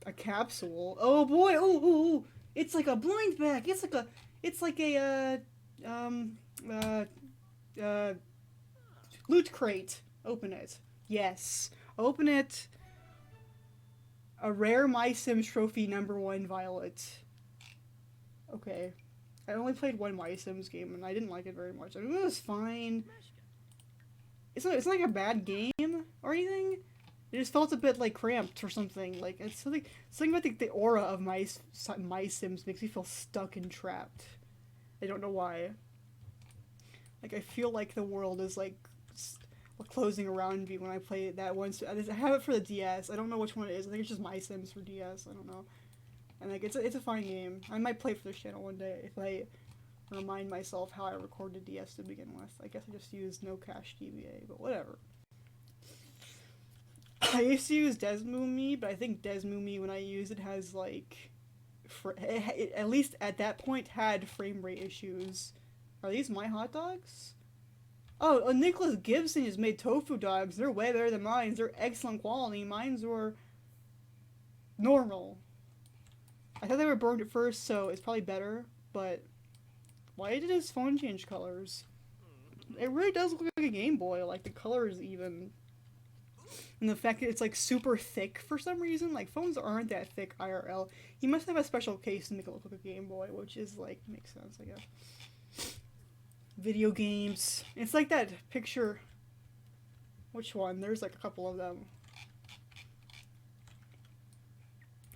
A capsule. Oh boy, oh, it's like a blind bag. It's like a loot crate. Open it. Yes. Open it. A rare My Sims trophy #1 Violet. Okay. I only played one My Sims game and I didn't like it very much. I mean, it was fine. It's not like a bad game or anything. It just felt a bit like cramped or something. Like it's something about the aura of My Sims makes me feel stuck and trapped. I don't know why. Like I feel like the world is like closing around me when I play that one. I have it for the DS. I don't know which one it is. I think it's just My Sims for DS. I don't know. And like it's a fine game. I might play for this channel one day if I remind myself how I recorded DS to begin with. I guess I just used no cache DBA, but whatever. I used to use Desmumi, but I think Desmumi when I use it has like, at least at that point had frame rate issues. Are these my hot dogs? Oh, Nicholas Gibson has made tofu dogs. They're way better than mine. They're excellent quality. Mine's were normal. I thought they were burned at first, so it's probably better, but why did his phone change colors? It really does look like a Game Boy, like the colors even. And the fact that it's like super thick for some reason, like phones aren't that thick IRL. He must have a special case to make it look like a Game Boy, which is like, makes sense, I guess. Video games. It's like that picture. Which one? There's like a couple of them.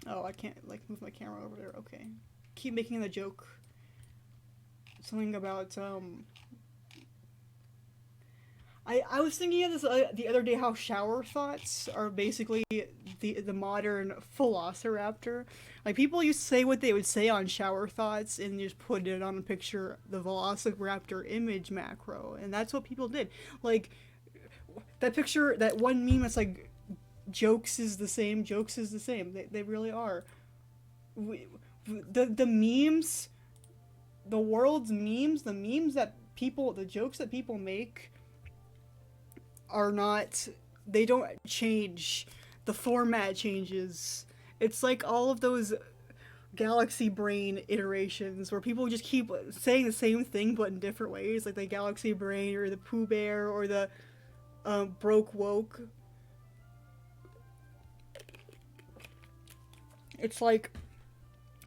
Oh, I can't like move my camera over there. Okay. Keep making the joke. Something about I was thinking of this the other day, how shower thoughts are basically the modern Velociraptor. Like people used to say what they would say on shower thoughts and just put it on a picture, the Velociraptor image macro, and that's what people did. Like that picture, that one meme, it's like jokes is the same, jokes is the same. They really are. We, the memes, the world's memes, the memes that people, the jokes that people make are not, they don't change. The format changes. It's like all of those galaxy brain iterations where people just keep saying the same thing but in different ways, like the galaxy brain or the Pooh Bear or the broke woke. It's like,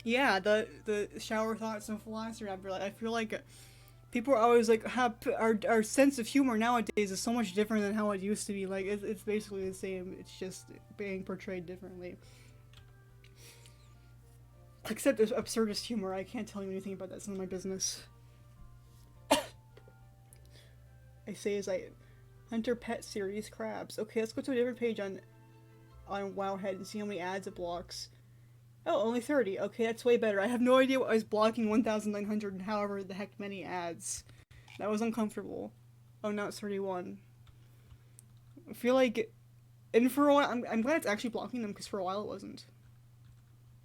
yeah, the shower thoughts and philosophy. I feel like people are always like, our sense of humor nowadays is so much different than how it used to be. Like it's basically the same. It's just being portrayed differently. Except there's absurdist humor. I can't tell you anything about that. It's none of my business. I say as I Hunter Pet Series crabs. Okay, let's go to a different page on Wowhead and see how many ads it blocks. Oh, only 30. Okay, that's way better. I have no idea what I was blocking 1,900 and however the heck many ads. That was uncomfortable. Oh, now it's 31. I feel like, and for a while, I'm glad it's actually blocking them because for a while it wasn't.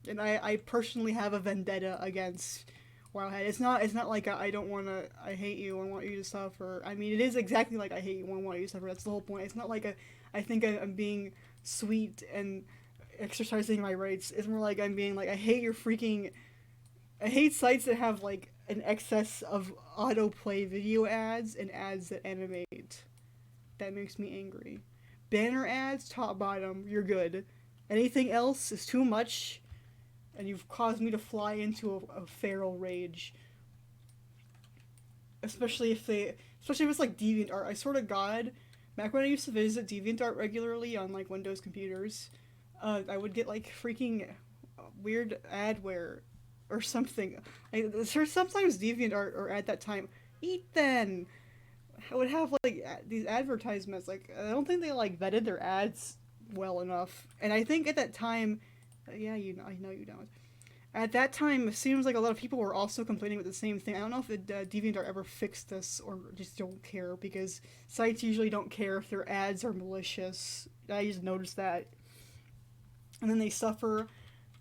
And I personally have a vendetta against Wildhead. It's not like I don't want to, I hate you, I want you to suffer. I mean, it is exactly like I hate you, I want you to suffer. That's the whole point. It's not like I think I'm being sweet and exercising my rights. It's more like I'm being like, I hate your freaking, I hate sites that have like an excess of autoplay video ads and ads that animate. That makes me angry. Banner ads, top, bottom, you're good. Anything else is too much, and you've caused me to fly into a feral rage. Especially if it's like DeviantArt. I swear to God, back when I used to visit DeviantArt regularly on like Windows computers, I would get like freaking weird adware or something. Sometimes DeviantArt or at that time, Ethan, I would have like these advertisements. Like I don't think they like vetted their ads well enough, and I think at that time, yeah, I know you don't. At that time, it seems like a lot of people were also complaining about the same thing. I don't know if DeviantArt ever fixed this or just don't care because sites usually don't care if their ads are malicious. I just noticed that, and then they suffer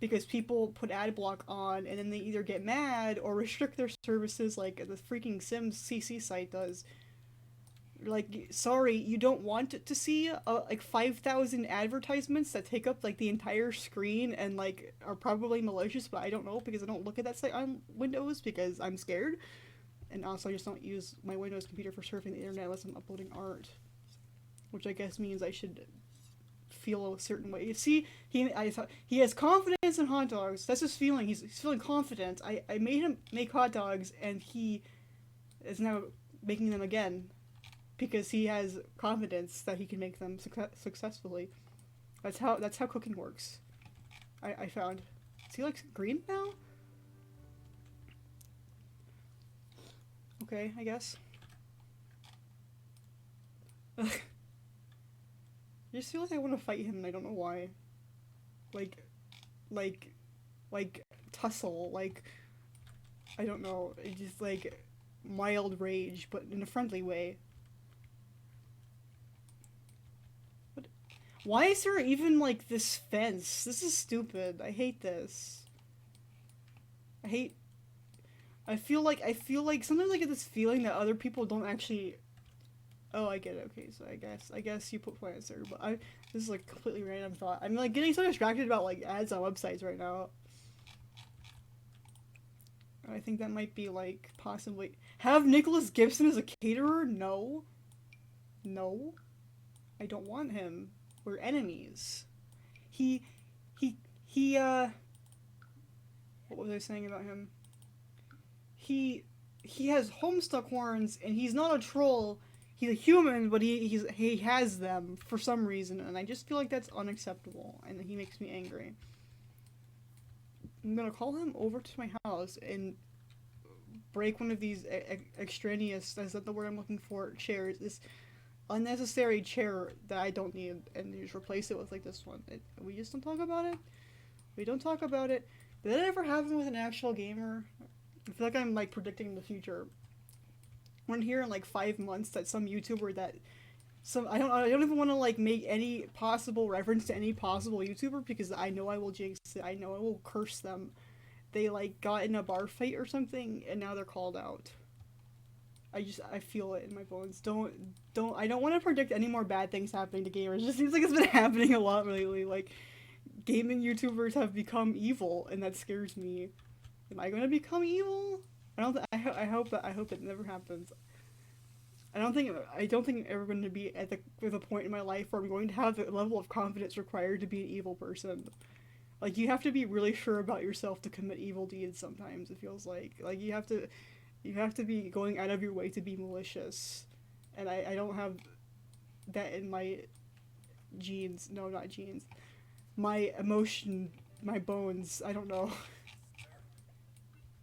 because people put ad block on, and then they either get mad or restrict their services, like the freaking Sims CC site does. Like, sorry, you don't want to see like 5,000 advertisements that take up like the entire screen and like are probably malicious, but I don't know because I don't look at that site on Windows because I'm scared, and also I just don't use my Windows computer for surfing the internet unless I'm uploading art, which I guess means I should feel a certain way. You see, he has confidence in hot dogs. That's his feeling. He's feeling confident. I made him make hot dogs, and he is now making them again because he has confidence that he can make them successfully. That's how cooking works. I found. Is he like green now? Okay, I guess. I just feel like I want to fight him and I don't know why. Like, like, like tussle. Like, I don't know. It's just like mild rage, but in a friendly way. Why is there even like this fence? This is stupid. I hate this. I hate. I feel like sometimes I get this feeling that other people don't actually. Oh, I get it. Okay, so I guess you put plants there, but this is like a completely random thought. I'm like getting so distracted about like ads on websites right now. I think that might be like possibly have Nicholas Gibson as a caterer. No, no, I don't want him. We're enemies. He, he. What was I saying about him? He has Homestuck horns, and he's not a troll. He's a human, but he has them for some reason, and I just feel like that's unacceptable, and he makes me angry. I'm gonna call him over to my house and break one of these extraneous. Is that the word I'm looking for? Chairs. unnecessary chair that I don't need, and you just replace it with like this one. We just don't talk about it. We don't talk about it. Did that ever happen with an actual gamer? I feel like I'm like predicting the future. We're here in like 5 months that some YouTuber that some I don't even want to like make any possible reference to any possible YouTuber because I know I will jinx it. I know I will curse them. They like got in a bar fight or something and now they're called out. I feel it in my bones. I don't want to predict any more bad things happening to gamers. It just seems like it's been happening a lot lately. Like gaming YouTubers have become evil and that scares me. Am I going to become evil? I don't. I hope it never happens. I don't think I'm ever going to be at the point in my life where I'm going to have the level of confidence required to be an evil person. Like you have to be really sure about yourself to commit evil deeds. Sometimes it feels like you have to be going out of your way to be malicious, and I don't have that in my genes. No, not genes. My emotion, my bones. I don't know.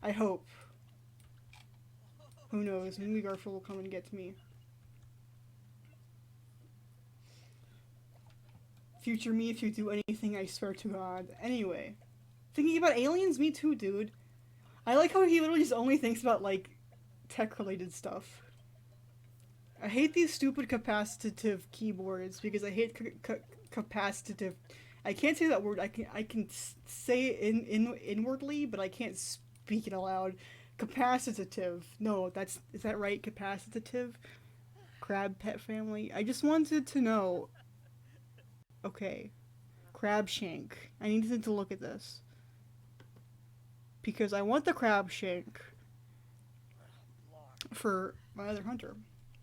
I hope. Who knows? Maybe Garfield will come and get me. Future me, if you do anything, I swear to God. Anyway, thinking about aliens, me too, dude. I like how he literally just only thinks about, like, tech-related stuff. I hate these stupid capacitive keyboards because I hate capacitive. I can't say that word. I can say it inwardly, but I can't speak it aloud. Capacitive. No, is that right? Capacitive? Crab pet family? I just wanted to know. Okay. Crab shank. I needed to look at this. Because I want the crab shank for my other hunter.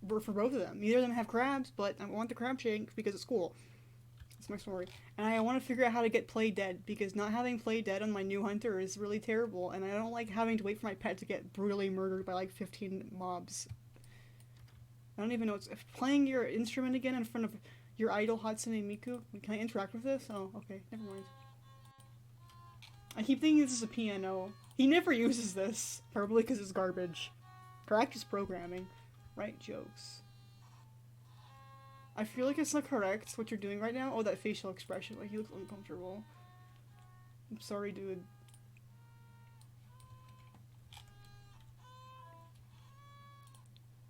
For both of them. Neither of them have crabs, but I want the crab shank because it's cool. That's my story. And I want to figure out how to get play dead, because not having play dead on my new hunter is really terrible, and I don't like having to wait for my pet to get brutally murdered by like 15 mobs. I don't even know. It's playing your instrument again in front of your idol Hatsune Miku. Can I interact with this? Oh, okay. Never mind. I keep thinking this is a piano. He never uses this. Probably because it's garbage. Practice programming. Write jokes. I feel like it's not correct what you're doing right now. Oh, that facial expression. Like, he looks uncomfortable. I'm sorry, dude.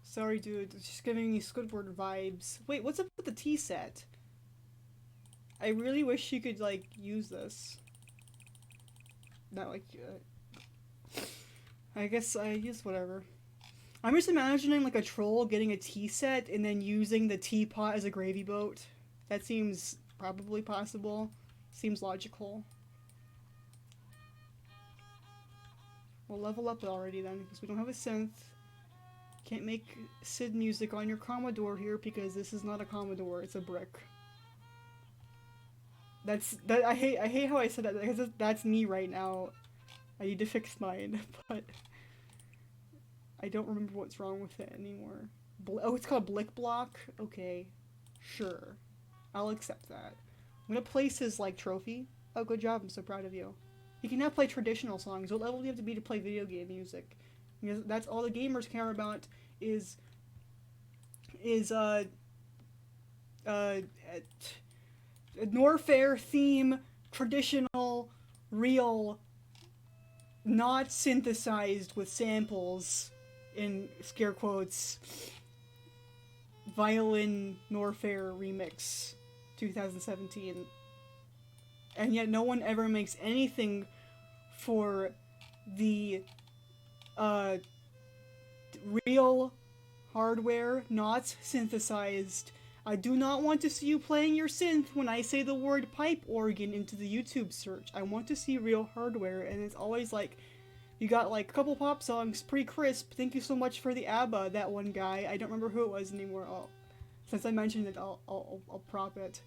Sorry, dude. It's just giving me Squidward vibes. Wait, what's up with the tea set? I really wish you could, like, use this. Not like, I guess I use whatever. I'm just imagining like a troll getting a tea set and then using the teapot as a gravy boat. That seems probably possible. Seems logical. We'll level up already then, because we don't have a synth. Can't make Sid music on your Commodore here because this is not a Commodore, it's a brick. I hate how I said that because that's me right now. I need to fix mine, but I don't remember what's wrong with it anymore. Oh, it's called Blick Block? Okay. Sure. I'll accept that. I'm gonna place his, like, trophy. Oh, good job. I'm so proud of you. You can now play traditional songs. What level do you have to be to play video game music? Because that's all the gamers care about is Norfair theme, traditional, real, not synthesized with samples, in scare quotes, violin Norfair remix 2017. And yet no one ever makes anything for the real hardware, not synthesized. I do not want to see you playing your synth when I say the word pipe organ into the YouTube search. I want to see real hardware, and it's always like, you got like a couple pop songs, pretty crisp. Thank you so much for the ABBA, that one guy. I don't remember who it was anymore. Since I mentioned it, I'll prop it.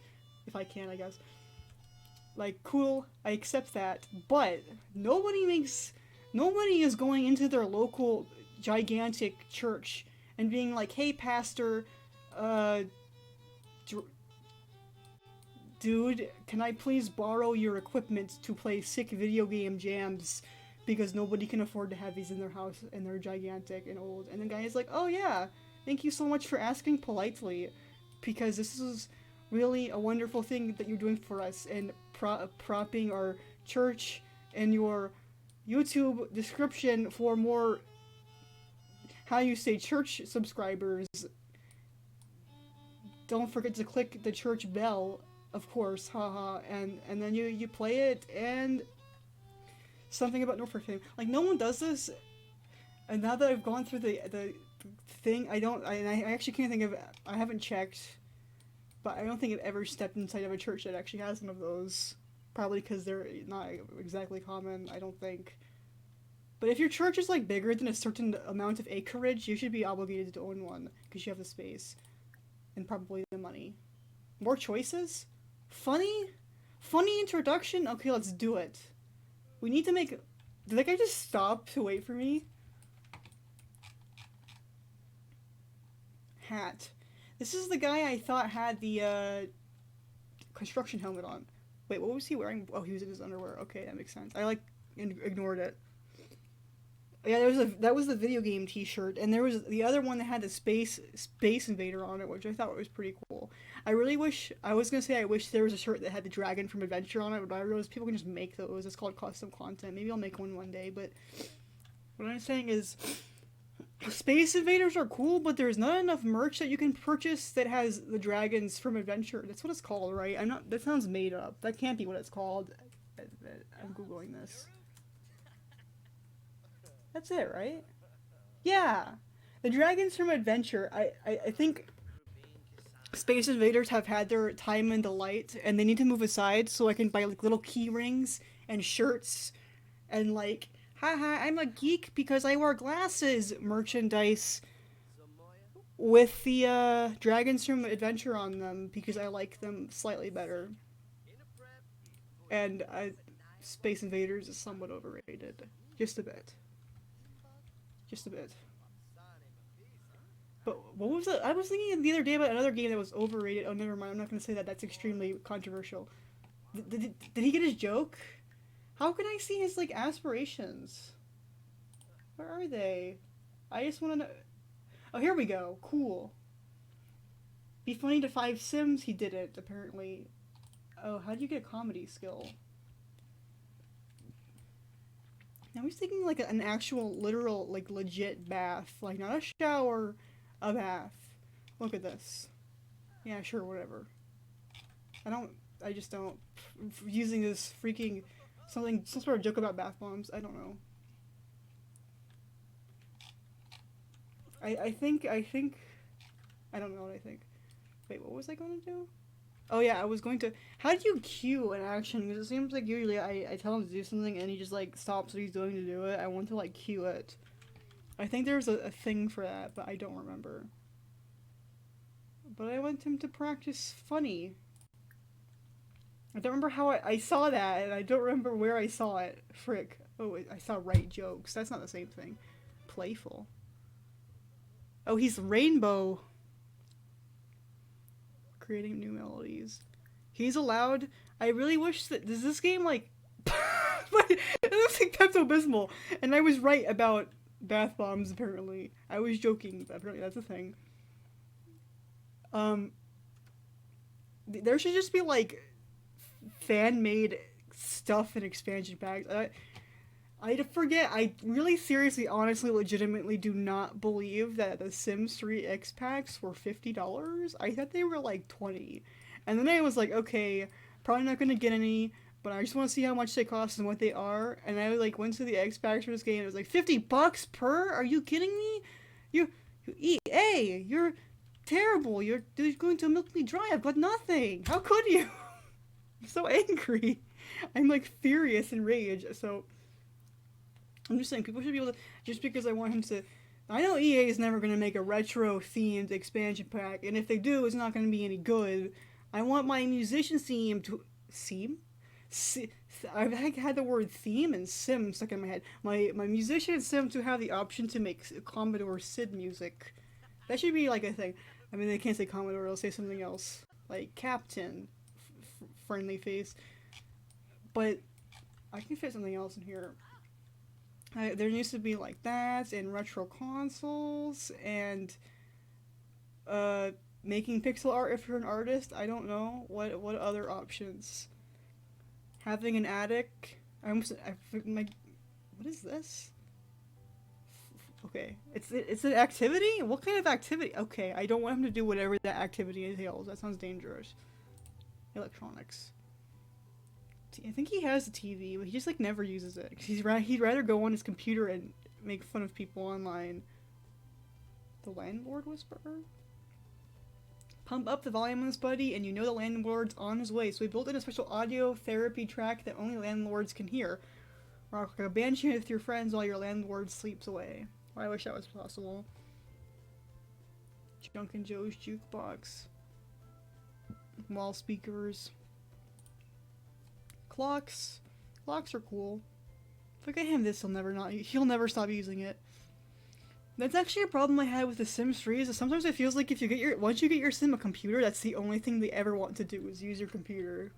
If I can, I guess. Like, cool, I accept that. But nobody is going into their local gigantic church and being like, hey, pastor, dude, can I please borrow your equipment to play sick video game jams? Because nobody can afford to have these in their house, and they're gigantic and old. And the guy is like, oh yeah, thank you so much for asking politely. because this is really a wonderful thing that you're doing for us and propping our church and your YouTube description for more, how you say, church subscribers. Don't forget to click the church bell, of course, haha, and then you play it, and something about Norfolk thing. Like, no one does this, and now that I've gone through the thing, I actually can't think of, I haven't checked, but I don't think I've ever stepped inside of a church that actually has one of those. Probably because they're not exactly common, I don't think. But if your church is like bigger than a certain amount of acreage, you should be obligated to own one because you have the space and probably the money. More choices? Funny? Funny introduction? Okay, let's do it. We need to make... Did that guy just stop to wait for me? Hat. This is the guy I thought had the construction helmet on. Wait, what was he wearing? Oh, he was in his underwear. Okay, that makes sense. I like ignored it. Yeah, that was the video game T-shirt, and there was the other one that had the space invader on it, which I thought was pretty cool. I really wish I wish there was a shirt that had the dragon from Adventure on it, but I realized people can just make those. It's called custom content. Maybe I'll make one day. But what I'm saying is, space invaders are cool, but there's not enough merch that you can purchase that has the dragons from Adventure. That's what it's called, right? I'm not. That sounds made up. That can't be what it's called. I'm googling this. That's it, right? Yeah, the dragons from Adventure. I think Space Invaders have had their time and delight, and they need to move aside so I can buy like little key rings and shirts and like, haha, I'm a geek because I wear glasses merchandise with the dragons from Adventure on them because I like them slightly better. And Space Invaders is somewhat overrated, just a bit. Just a bit. But what was it? I was thinking the other day about another game that was overrated. Oh, never mind. I'm not going to say that. That's extremely controversial. Did he get his joke? How can I see his, like, aspirations? Where are they? I just want to know. Oh, here we go. Cool. Be funny to 5 Sims. He did it, apparently. Oh, how do you get a comedy skill? Now he's taking like an actual literal like legit bath, like not a shower, a bath. Look at this. Yeah, sure, whatever. I just don't using this freaking some sort of joke about bath bombs. I don't know. I think I don't know what I think. Wait, what was I going to do? Oh yeah, I was going to. How do you cue an action? Because it seems like usually I tell him to do something and he just like stops what he's doing to do it. I want to like cue it. I think there's a thing for that, but I don't remember. But I want him to practice funny. I don't remember how I saw that, and I don't remember where I saw it. Frick. Oh, I saw write jokes. That's not the same thing. Playful. Oh, he's rainbow. Creating new melodies. He's allowed. I really wish that. Does this game like. It looks like Pepto Bismol. And I was right about bath bombs, apparently. I was joking, but apparently that's a thing. There should just be like fan made stuff and expansion packs. I forget. I really seriously, honestly, legitimately do not believe that the Sims 3 X packs were $50. I thought they were like 20. And then I was like, okay, probably not gonna get any, but I just want to see how much they cost and what they are. And I like went to the X packs for this game. And it was like $50 per. Are you kidding me? You EA, you're terrible. You're going to milk me dry. I've got nothing. How could you? I'm so angry. I'm like furious in rage. So. I'm just saying, people should be able to, just because I want him to, I know EA is never going to make a retro-themed expansion pack, and if they do, it's not going to be any good. I want my musician theme to, I've had the word theme and sim stuck in my head. My musician sim to have the option to make Commodore SID music. That should be like a thing. I mean, they can't say Commodore, they'll say something else. Like Captain, friendly face. But I can fit something else in here. There needs to be like that, and retro consoles, and making pixel art if you're an artist. I don't know what other options. Having an attic. My what is this? Okay, it's an activity. What kind of activity? Okay, I don't want him to do whatever that activity entails. That sounds dangerous. Electronics. I think he has a TV, but he just like never uses it. He'd rather go on his computer and make fun of people online. The landlord whisperer. Pump up the volume on this buddy, and you know the landlord's on his way. So we built in a special audio therapy track that only landlords can hear. Rock like a banshee with your friends while your landlord sleeps away. I wish that was possible. Junk and Joe's jukebox. Wall speakers. Clocks. Clocks are cool. If I get him this, he'll never stop using it. That's actually a problem I had with The Sims 3, is that sometimes it feels like once you get your sim a computer, that's the only thing they ever want to do is use your computer.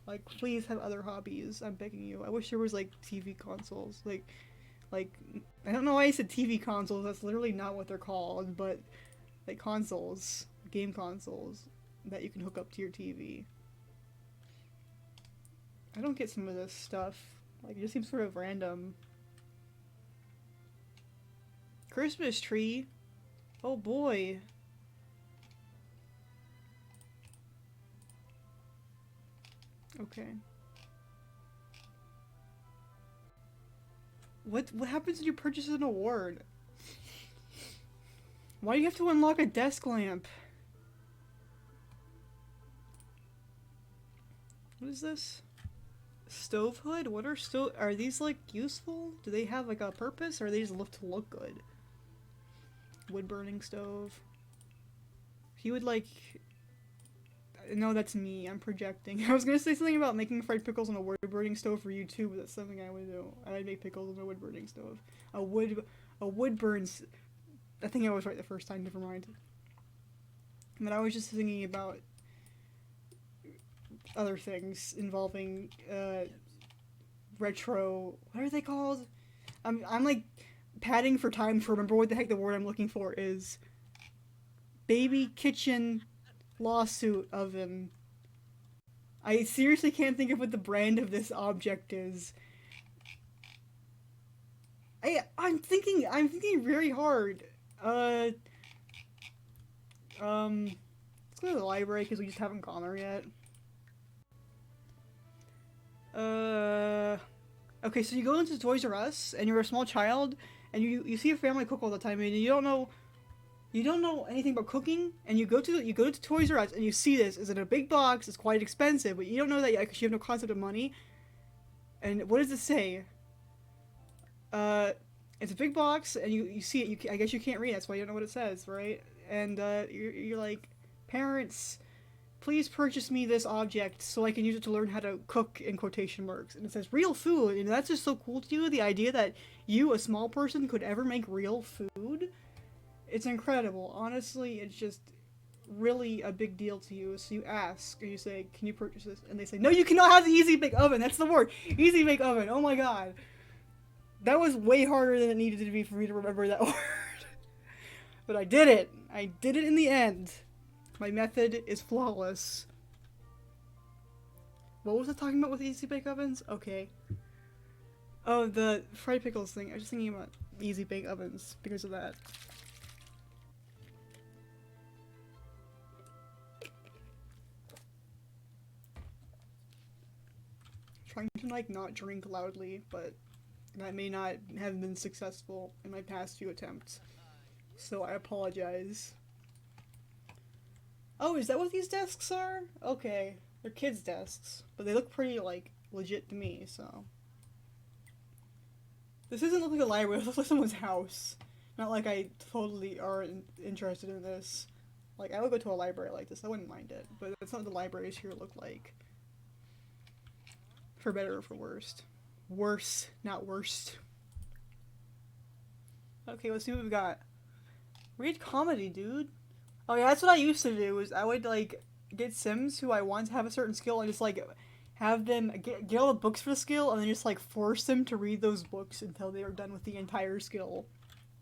Like, please have other hobbies. I'm begging you. I wish there was like TV consoles. Like I don't know why I said TV consoles. That's literally not what they're called, but like consoles, game consoles that you can hook up to your TV. I don't get some of this stuff. Like, it just seems sort of random. Christmas tree? Oh boy. Okay. What happens when you purchase an award? Why do you have to unlock a desk lamp? What is this? Stove hood? What are these like useful? Do they have like a purpose, or are they just to look good? Wood burning stove. He would like... No, that's me. I'm projecting. I was gonna say something about making fried pickles on a wood burning stove for you too, but that's something I would do. I'd make pickles on a wood burning stove. A wood burns... I think I was right the first time, never mind. And then I was just thinking about other things involving retro... What are they called? I'm like padding for time to remember what the heck the word I'm looking for is. Baby kitchen lawsuit oven. I seriously can't think of what the brand of this object is. I'm thinking very hard. Let's go to the library because we just haven't gone there yet. Okay, so you go into Toys R Us and you're a small child and you see a family cook all the time and you don't know anything about cooking, and you go to Toys R Us and you see this. It's in a big box. It's quite expensive, but you don't know that yet because you have no concept of money. And what does it say? It's a big box, and you see it. I guess you can't read. That's why you don't know what it says, right? And you're like, parents, please purchase me this object so I can use it to learn how to cook, in quotation marks. And it says real food, and that's just so cool to you. The idea that you, a small person, could ever make real food. It's incredible. Honestly, it's just really a big deal to you. So you ask, and you say, can you purchase this? And they say, no, you cannot have the Easy Bake Oven. That's the word. Easy Bake Oven. Oh my god. That was way harder than it needed to be for me to remember that word. But I did it. I did it in the end. My method is flawless. What was I talking about with Easy Bake Ovens? Okay. Oh, the fried pickles thing. I was just thinking about Easy Bake Ovens because of that. Trying to like not drink loudly, but that may not have been successful in my past few attempts. So I apologize. Oh, is that what these desks are? Okay. They're kids' desks, but they look pretty like legit to me, so. This doesn't look like a library, it looks like someone's house. Not like I totally aren't interested in this. Like, I would go to a library like this, I wouldn't mind it, but that's not what the libraries here look like. For better or for worst. Worse, not worst. Okay, let's see what we've got. Read comedy, dude. Oh yeah, that's what I used to do, is I would, like, get Sims who I want to have a certain skill and just, like, have them get all the books for the skill and then just, like, force them to read those books until they were done with the entire skill.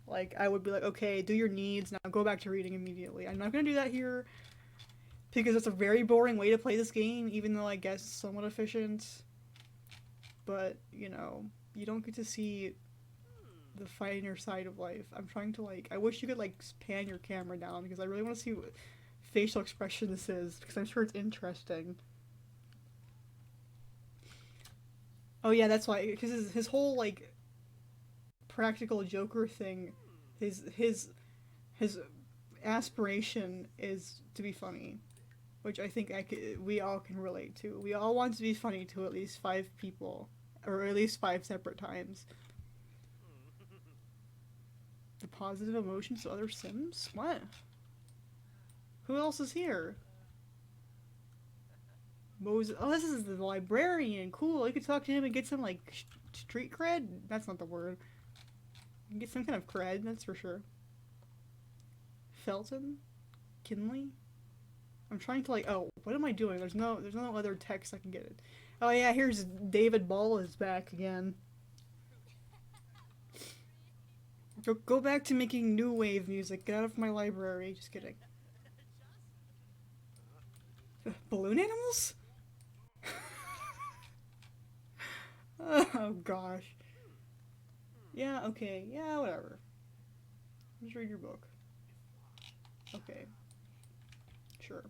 Like, I would be like, okay, do your needs, now go back to reading immediately. I'm not gonna do that here. because it's a very boring way to play this game, even though I guess it's somewhat efficient. But, you know, you don't get to see the finer side of life. I'm trying to, like, I wish you could, like, pan your camera down because I really want to see what facial expression this is because I'm sure it's interesting. Oh, yeah, that's why. Because his whole, like, practical Joker thing, his aspiration is to be funny, which I think we all can relate to. We all want to be funny to at least 5 people, or at least 5 separate times. The positive emotions of other Sims? What? Who else is here? Moses. Oh, this is the librarian. Cool. I could talk to him and get some, like, street cred? That's not the word. Get some kind of cred, that's for sure. Felton? Kinley? I'm trying to, like, oh, what am I doing? There's no other text I can get it. Oh yeah, here's David Ball is back again. Go back to making new wave music. Get out of my library. Just kidding. Balloon animals? Oh gosh. Yeah, okay. Yeah, whatever. Just read your book. Okay. Sure.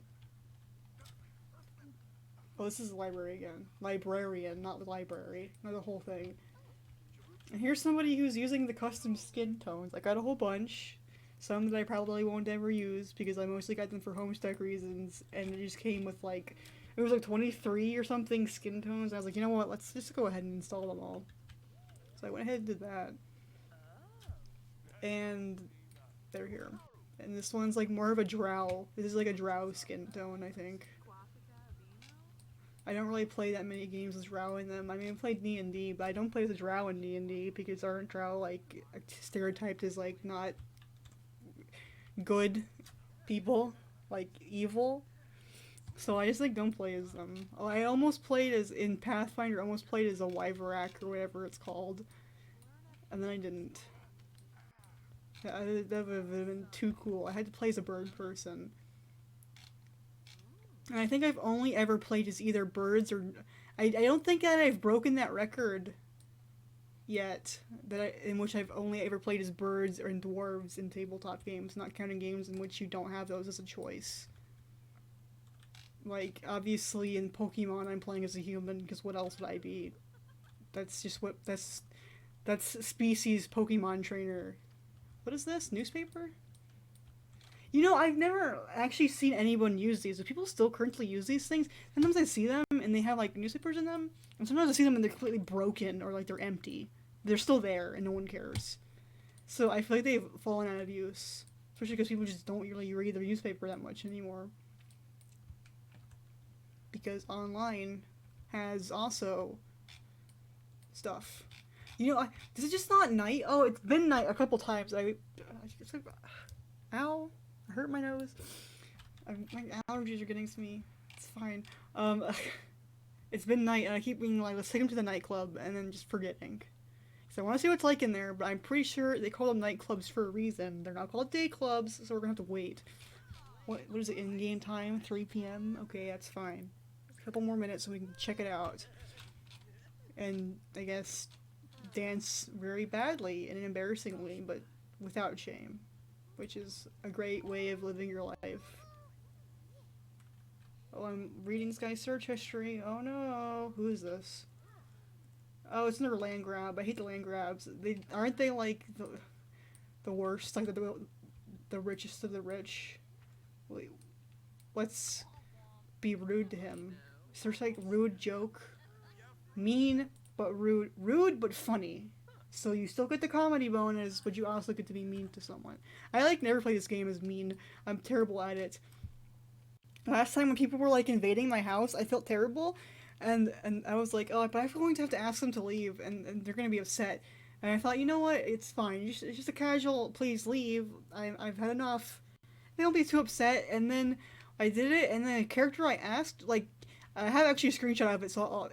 Oh, this is the library again. Librarian, not the library. Not the whole thing. And here's somebody who's using the custom skin tones. I got a whole bunch. Some that I probably won't ever use because I mostly got them for homespec reasons. And it just came with like, it was like 23 or something skin tones. I was like, you know what, let's just go ahead and install them all. So I went ahead and did that. And they're here. And this one's like more of a drow. This is like a drow skin tone, I think. I don't really play that many games with drow in them. I mean, I played D&D, but I don't play with drow in D&D because aren't drow like stereotyped as like not good people, like evil. So I just like don't play as them. I almost played as in Pathfinder. Almost played as a Wyverack or whatever it's called, and then I didn't. That would have been too cool. I had to play as a bird person. And I think I've only ever played as either birds or... I don't think that I've broken that record yet, in which I've only ever played as birds or in dwarves in tabletop games, not counting games in which you don't have those as a choice. Like, obviously in Pokemon I'm playing as a human, because what else would I be? That's just what... That's species Pokemon trainer. What is this? Newspaper? You know, I've never actually seen anyone use these. Do people still currently use these things? Sometimes I see them and they have like newspapers in them, and sometimes I see them and they're completely broken or like they're empty. They're still there and no one cares. So I feel like they've fallen out of use, especially because people just don't really read their newspaper that much anymore. Because online has also stuff. You know, this is just not night. Oh, it's been night a couple times. Ow. I hurt my nose. My allergies are getting to me. It's fine. It's been night, and I keep being like, let's take him to the nightclub, and then just forgetting. Because I want to see what it's like in there, but I'm pretty sure they call them nightclubs for a reason. They're not called day clubs, so we're gonna have to wait. What is it, in-game time? 3 p.m.? Okay, that's fine. A couple more minutes so we can check it out. And, I guess, dance very badly and embarrassingly, but without shame. Which is a great way of living your life. Oh, I'm reading this guy's search history. Oh no, who is this? Oh, it's another land grab. I hate the land grabs. Aren't they like the worst, like the richest of the rich? Wait, let's be rude to him. Search like rude joke, mean but rude but funny. So you still get the comedy bonus, but you also get to be mean to someone. I like never play this game as mean. I'm terrible at it. Last time when people were like invading my house, I felt terrible, and I was like, oh, but I'm going to have to ask them to leave, and they're going to be upset. And I thought, you know what, it's fine. It's just a casual, please leave. I've had enough. They don't be too upset. And then I did it, and then the character I asked, like, I have actually a screenshot of it, so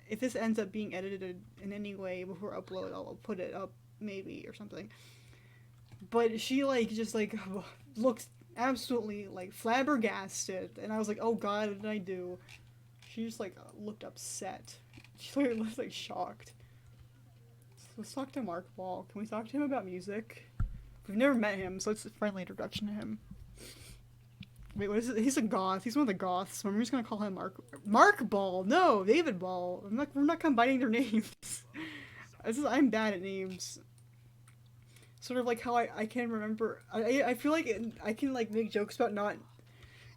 if this ends up being edited in any way before upload, I'll put it up maybe or something. But she like just like looked absolutely like flabbergasted, and I was like, "Oh God, what did I do?" She just like looked upset. She like, looked like shocked. So let's talk to Mark Ball. Can we talk to him about music? We've never met him, so it's a friendly introduction to him. Wait, what is it? He's a goth. He's one of the goths. So I'm just gonna call him Mark Ball. No, David Ball. I'm not. We're not combining their names. I'm bad at names. Sort of like how I can remember. I feel like I can like make jokes about not.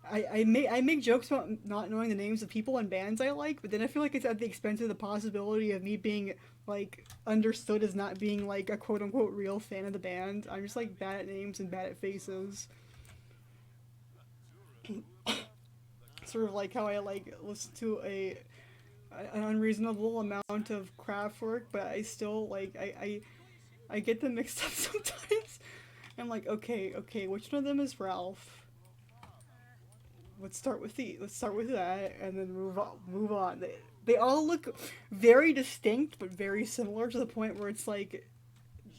I make jokes about not knowing the names of people and bands I like, but then I feel like it's at the expense of the possibility of me being like understood as not being like a quote unquote real fan of the band. I'm just like bad at names and bad at faces. Sort of like how I like listen to an unreasonable amount of craft work, but I still like I get them mixed up sometimes. I'm like, okay, which one of them is Ralph? Let's start with that, and then move on. They all look very distinct, but very similar to the point where it's like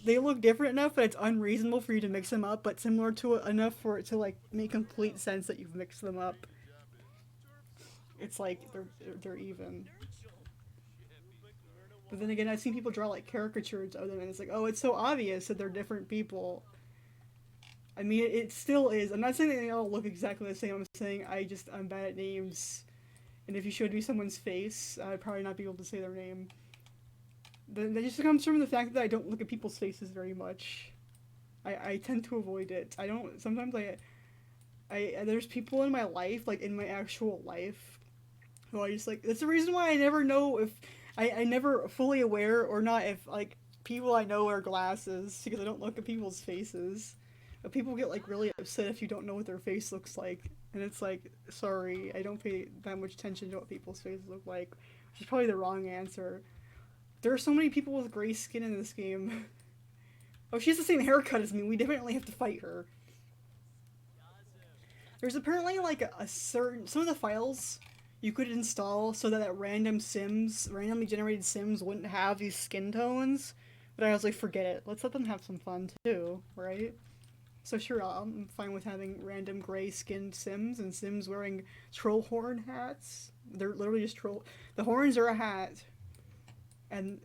they look different enough that it's unreasonable for you to mix them up, but similar to it enough for it to like make complete sense that you've mixed them up. It's like they're even. But then again, I've seen people draw like caricatures of them, and it's like, oh, it's so obvious that they're different people. I mean, it still is. I'm not saying that they all look exactly the same. I'm saying I'm bad at names, and if you showed me someone's face, I'd probably not be able to say their name. That just comes from the fact that I don't look at people's faces very much. I tend to avoid it. I don't. Sometimes there's people in my life, like in my actual life, who I just like. That's the reason why I never know if I never fully aware or not if like people I know wear glasses because I don't look at people's faces. But people get like really upset if you don't know what their face looks like, and it's like, sorry, I don't pay that much attention to what people's faces look like, which is probably the wrong answer. There are so many people with gray skin in this game. Oh, she has the same haircut as me. We definitely have to fight her. There's apparently like a certain some of the files you could install so that randomly generated sims wouldn't have these skin tones. But I was like, forget it. Let's let them have some fun too, right? So sure, I'm fine with having random gray skinned sims and sims wearing troll horn hats. They're literally just troll. The horns are a hat, and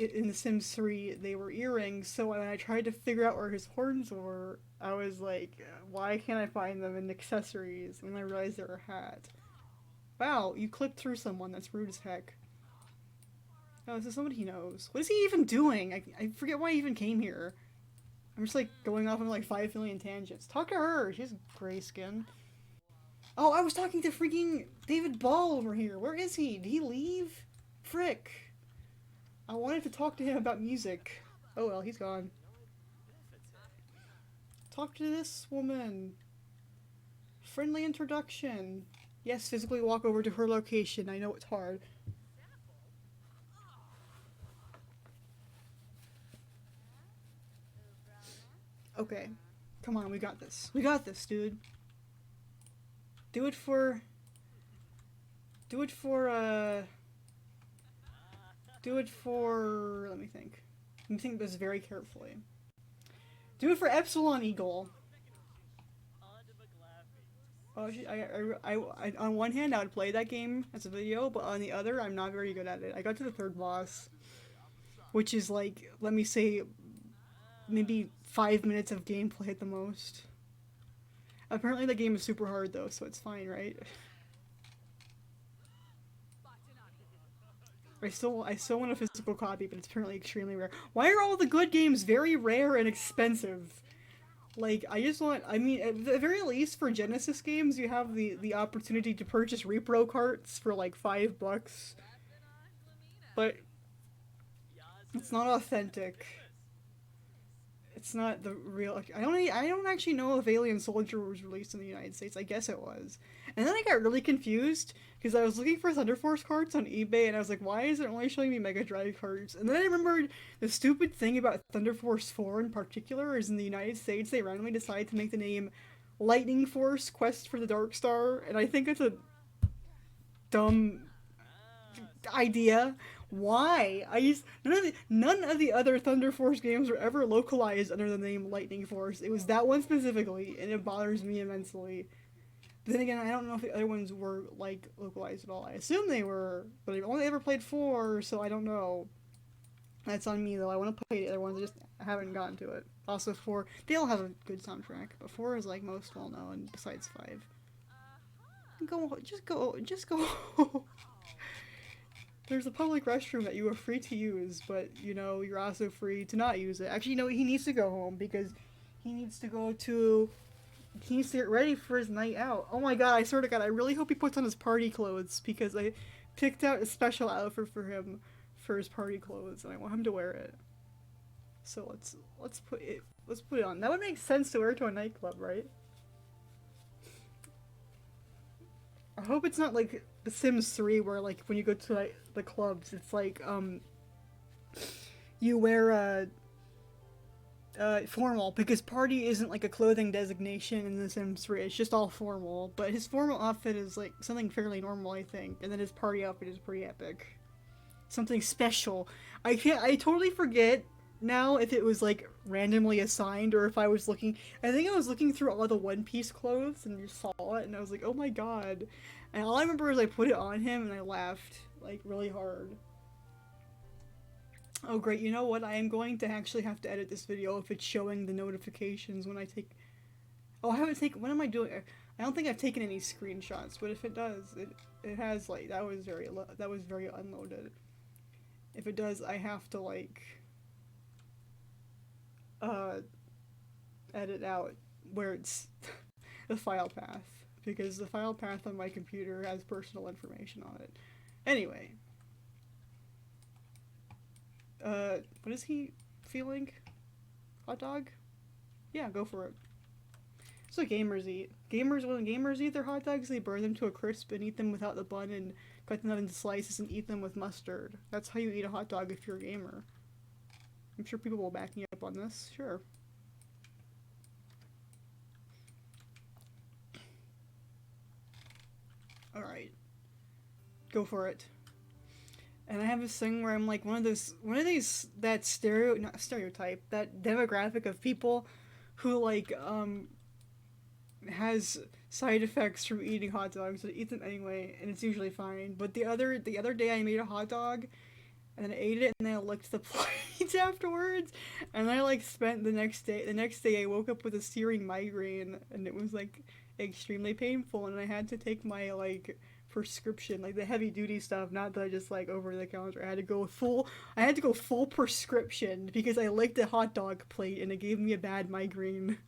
in The Sims 3 they were earrings. So when I tried to figure out where his horns were, I was like, why can't I find them in accessories? And I realized they're a hat. Wow, you clipped through someone. That's rude as heck. Oh, this is somebody he knows. What is he even doing? I forget why he even came here. I'm just like going off on like 5 million tangents. Talk to her. She has gray skin. Oh, I was talking to freaking David Ball over here. Where is he? Did he leave? Frick. I wanted to talk to him about music. Oh well, he's gone. Talk to this woman. Friendly introduction. Yes, physically walk over to her location. I know it's hard. Okay. Come on, we got this. We got this, dude. Do it for... Do it for, Do it for... Let me think. Let me think this very carefully. Do it for Epsilon Eagle. Oh, on one hand, I would play that game as a video, but on the other, I'm not very good at it. I got to the third boss, which is like, let me say, maybe 5 minutes of gameplay at the most. Apparently the game is super hard though, so it's fine, right? I still want a physical copy, but it's apparently extremely rare. Why are all the good games very rare and expensive? Like, I mean, at the very least for Genesis games, you have the opportunity to purchase repro carts for like $5, but it's not authentic. It's not the real. I don't actually know if Alien Soldier was released in the United States. I guess it was. And then I got really confused because I was looking for Thunder Force cards on eBay and I was like, why is it only showing me Mega Drive cards? And then I remembered the stupid thing about Thunder Force 4 in particular is in the United States they randomly decided to make the name Lightning Force Quest for the Dark Star, and I think it's a dumb idea. Why? None of the other Thunder Force games were ever localized under the name Lightning Force. It was that one specifically, and it bothers me immensely. But then again, I don't know if the other ones were like localized at all. I assume they were, but I've only ever played four, so I don't know. That's on me though. I want to play the other ones, I just haven't gotten to it. Also, four, they all have a good soundtrack, but four is like most well known besides five. Just go. There's a public restroom that you are free to use, but you know you're also free to not use it. Actually, no, he needs to go home because he needs to go to. He needs to get ready for his night out. Oh my god! I swear to God, I really hope he puts on his party clothes because I picked out a special outfit for him for his party clothes, and I want him to wear it. So let's put it on. That would make sense to wear to a nightclub, right? I hope it's not like The Sims 3 where like when you go to like the clubs, it's like you wear a formal because party isn't like a clothing designation in The Sims 3. It's just all formal. But his formal outfit is like something fairly normal, I think, and then his party outfit is pretty epic, something special. I totally forget now if it was like randomly assigned or if I was looking. I think I was looking through all the One Piece clothes and just saw it, and I was like, oh my god. And all I remember is I put it on him and I laughed like really hard. Oh great, you know what? I am going to actually have to edit this video if it's showing the notifications when I take. Oh, I haven't taken. What am I doing? I don't think I've taken any screenshots, but if it does, it has like that was very unloaded. If it does, I have to like uh edit out where it's the file path because the file path on my computer has personal information on it. Anyway, what is he feeling? Hot dog? Yeah, go for it. So gamers eat. When gamers eat their hot dogs, they burn them to a crisp and eat them without the bun and cut them into slices and eat them with mustard. That's how you eat a hot dog if you're a gamer. I'm sure people will back me up on this. Sure. Alright. Go for it. And I have this thing where I'm like one of these that not stereotype, that demographic of people who like has side effects from eating hot dogs, so I eat them anyway, and it's usually fine. But the other day I made a hot dog, and then I ate it, and then I licked the plate afterwards, and I like spent the next day. The next day I woke up with a searing migraine, and it was like extremely painful, and I had to take my like prescription, like the heavy duty stuff, not the just like over the counter. I had to go full prescription because I licked a hot dog plate and it gave me a bad migraine.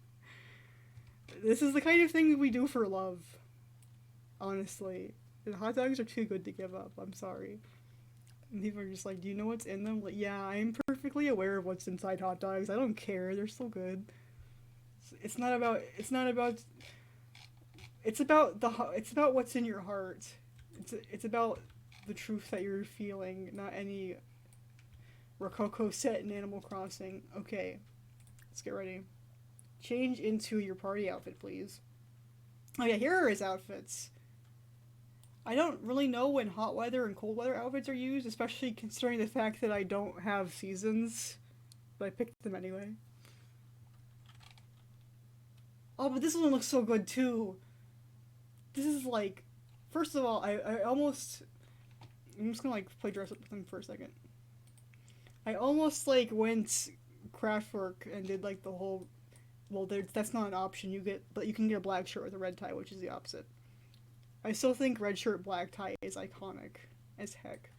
This is the kind of thing we do for love. Honestly. The hot dogs are too good to give up. I'm sorry. And people are just like, do you know what's in them? Like, yeah, I'm perfectly aware of what's inside hot dogs. I don't care. They're still good. It's not about it's about what's in your heart. It's about the truth that you're feeling, not any Rococo set in Animal Crossing. Okay. Let's get ready. Change into your party outfit, please. Oh yeah, here are his outfits. I don't really know when hot weather and cold weather outfits are used, especially considering the fact that I don't have seasons, but I picked them anyway. Oh, but this one looks so good too. This is like, first of all, I'm just gonna like play dress up with him for a second. I almost like went Craftwork and did like the whole. Well, that's not an option. But you can get a black shirt with a red tie, which is the opposite. I still think red shirt, black tie is iconic as heck.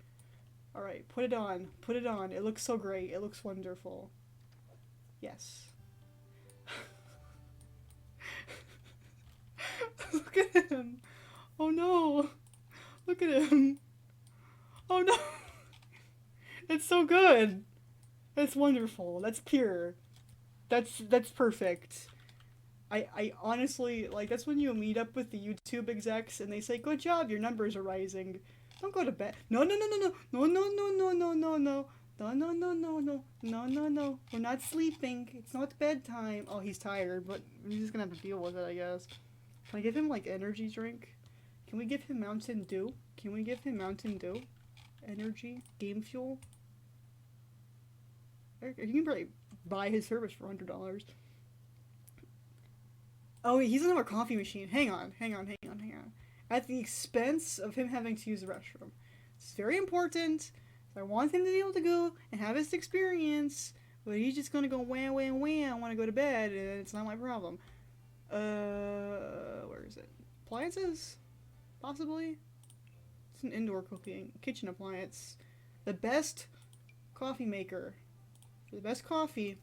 All right, put it on. Put it on. It looks so great. It looks wonderful. Yes. Look at him. Oh no. Look at him. Oh no. It's so good. That's wonderful. That's pure. That's perfect. I honestly like that's when you meet up with the YouTube execs and they say, "Good job, your numbers are rising." Don't go to bed. No no no no no no no no no no no no no no no no no no no no. We're not sleeping. It's not bedtime. Oh, he's tired, but he's just gonna have to deal with it, I guess. Can I give him like energy drink? Can we give him Mountain Dew? Can we give him Mountain Dew? energy, game fuel. You can probably buy his service for $100. Oh, he doesn't have a coffee machine. Hang on. At the expense of him having to use the restroom. It's very important. I want him to be able to go and have his experience, but he's just gonna go wham, wham, wham. I want to go to bed, and it's not my problem. Where is it? Appliances? Possibly? It's an indoor cooking kitchen appliance. The best coffee maker. For the best coffee.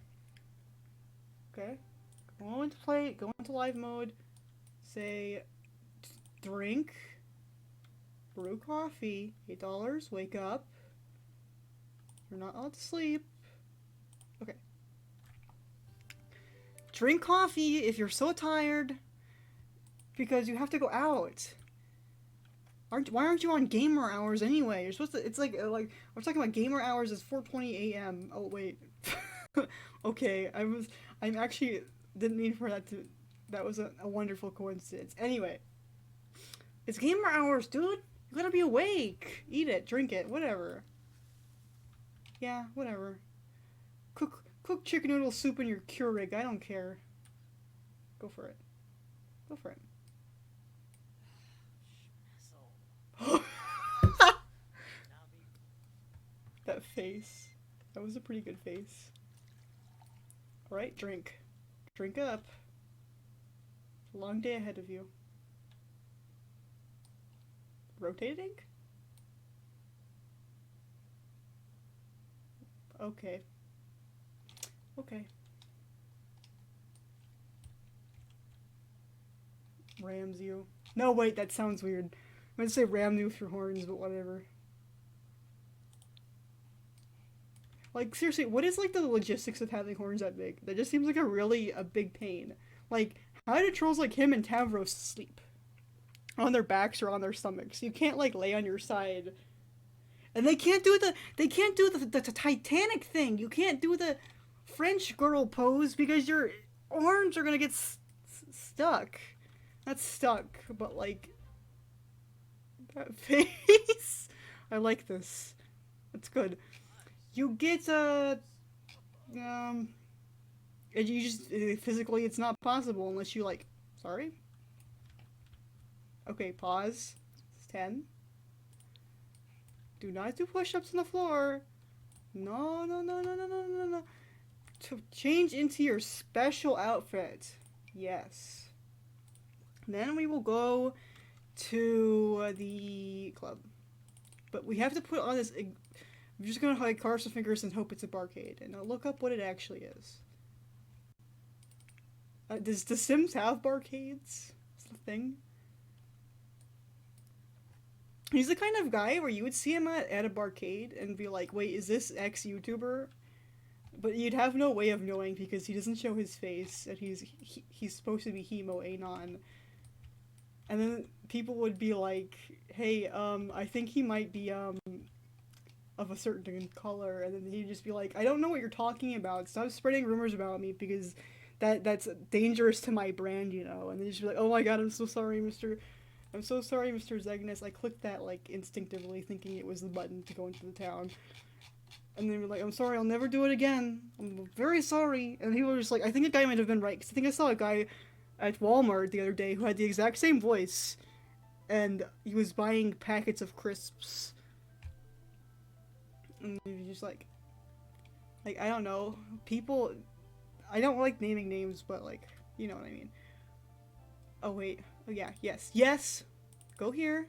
Okay. Go into live mode. Say, drink, brew coffee, $8, wake up. You're not allowed to sleep. Okay. Drink coffee if you're so tired because you have to go out. Why aren't you on gamer hours anyway? You're supposed to. It's like we're talking about gamer hours. It's 4:20 a.m. Oh wait. Okay, I'm actually didn't mean for that to. That was a wonderful coincidence. Anyway, it's gamer hours, dude. You gotta be awake. Eat it, drink it, whatever. Yeah, whatever. Cook chicken noodle soup in your Keurig. I don't care. Go for it. Go for it. That face. That was a pretty good face. Alright, drink. Drink up. Long day ahead of you. Rotating? Okay. Okay. Rams you. No, wait, that sounds weird. I'm gonna say ram you with your horns, but whatever. Like, seriously, what is, like, the logistics of having horns that big? That just seems like a big pain. Like, how do trolls like him and Tavros sleep? On their backs or on their stomachs. You can't, like, lay on your side. And they can't do the Titanic thing. You can't do the French girl pose because your arms are gonna get stuck. Not stuck, but, like, that face. I like this. That's good. You get, and you just, physically it's not possible unless you, like, sorry? Okay, pause. It's 10. Do not do push-ups on the floor. No. To change into your special outfit. Yes. Then we will go to the club. But we have to put on this... I'm just gonna like cross the fingers and hope it's a barcade, and I'll look up what it actually is. Does The Sims have barcades? Is that a thing? He's the kind of guy where you would see him at a barcade and be like, wait, is this ex-YouTuber? But you'd have no way of knowing because he doesn't show his face, and he's supposed to be Hemo Anon. And then people would be like, hey, I think he might be, of a certain color, and then he'd just be like, I don't know what you're talking about, stop spreading rumors about me because that's dangerous to my brand, you know. And then he'd just be like, oh my god, I'm so sorry, Mr. Xegnes. I clicked that, like, instinctively, thinking it was the button to go into the town. And then we're like, I'm sorry, I'll never do it again. I'm very sorry. And people were just like, I think a guy might have been right, because I think I saw a guy at Walmart the other day who had the exact same voice, and he was buying packets of crisps. And he was just like, I don't know, people, I don't like naming names, but, like, you know what I mean. Oh, wait. Oh, yeah. Yes! Go here.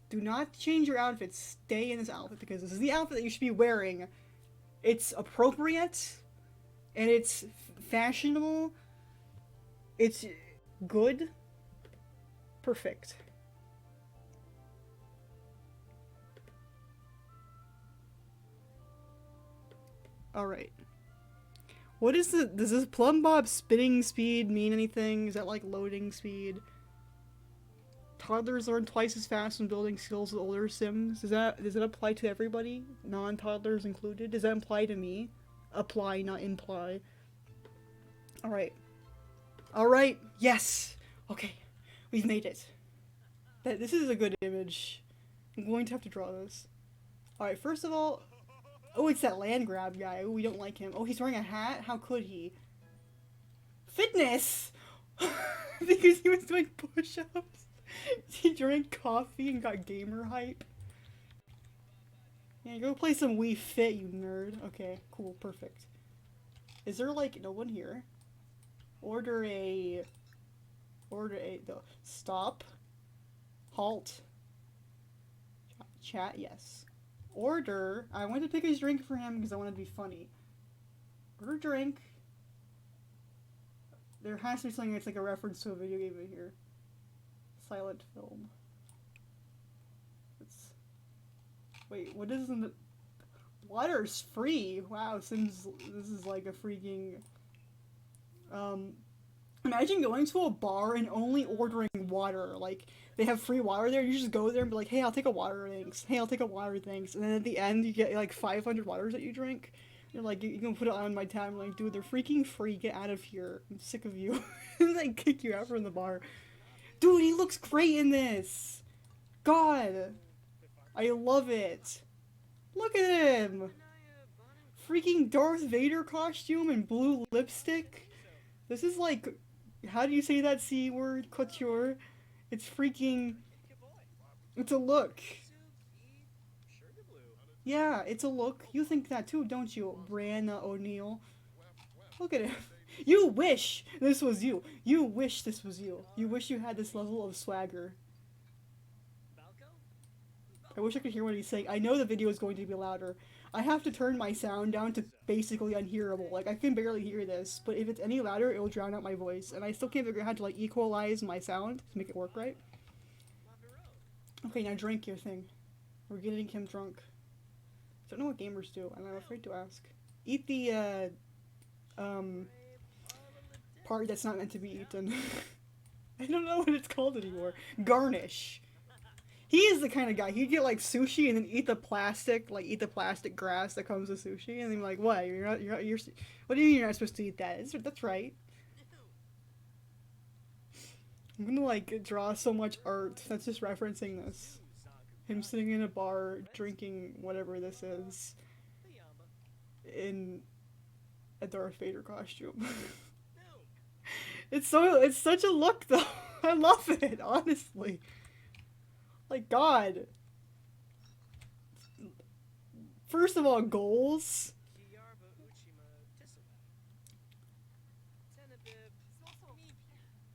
Do not change your outfit. Stay in this outfit, because this is the outfit that you should be wearing. It's appropriate, and it's fashionable. It's good. Perfect. Alright. What is does this Plum Bob spinning speed mean anything? Is that like loading speed? Toddlers learn twice as fast when building skills with older Sims. Does it apply to everybody? Non-toddlers included? Does that apply to me? Apply, not imply. Alright. Alright, yes! Okay, we've made it. This is a good image. I'm going to have to draw this. Alright, first of all, oh, it's that land grab guy. Oh, we don't like him. Oh, he's wearing a hat? How could he? Fitness! Because he was doing push-ups. He drank coffee and got gamer hype. Yeah, go play some Wii Fit, you nerd. Okay, cool, perfect. Is there, like, no one here? Order a... Stop. Halt. Chat, yes. Order... I wanted to pick his drink for him because I wanted to be funny. Order drink. There has to be something that's like a reference to a video game in here. Silent film. It's... Wait, what is in the... Water's free! Wow, Sims, this is like a freaking... Imagine going to a bar and only ordering water. Like, they have free water there, you just go there and be like, hey, I'll take a water, thanks. Hey, I'll take a water, thanks. And then at the end, you get like 500 waters that you drink. You're like, you can put it on my tab. I'm like, dude, they're freaking free, get out of here. I'm sick of you. And they kick you out from the bar. Dude, he looks great in this! God! I love it! Look at him! Freaking Darth Vader costume and blue lipstick. This is like, how do you say that C word? Couture. It's freaking, it's a look. Yeah, it's a look. You think that too, don't you, Brianna O'Neill? Look at him. You wish this was you. You wish this was you. You wish you had this level of swagger. I wish I could hear what he's saying. I know the video is going to be louder. I have to turn my sound down to basically unhearable. Like, I can barely hear this, but if it's any louder, it will drown out my voice. And I still can't figure out how to, like, equalize my sound to make it work right. Okay, now drink your thing. We're getting him drunk. I don't know what gamers do, and I'm afraid to ask. Eat the, part that's not meant to be eaten. I don't know what it's called anymore. Garnish. He is the kind of guy, he'd get like sushi and then eat the plastic grass that comes with sushi, and then like, what? What do you mean you're not supposed to eat that? That's right. I'm gonna like draw so much art that's just referencing this. Him sitting in a bar, drinking whatever this is, in a Darth Vader costume. It's such a look though. I love it, honestly. Like, God. First of all, goals.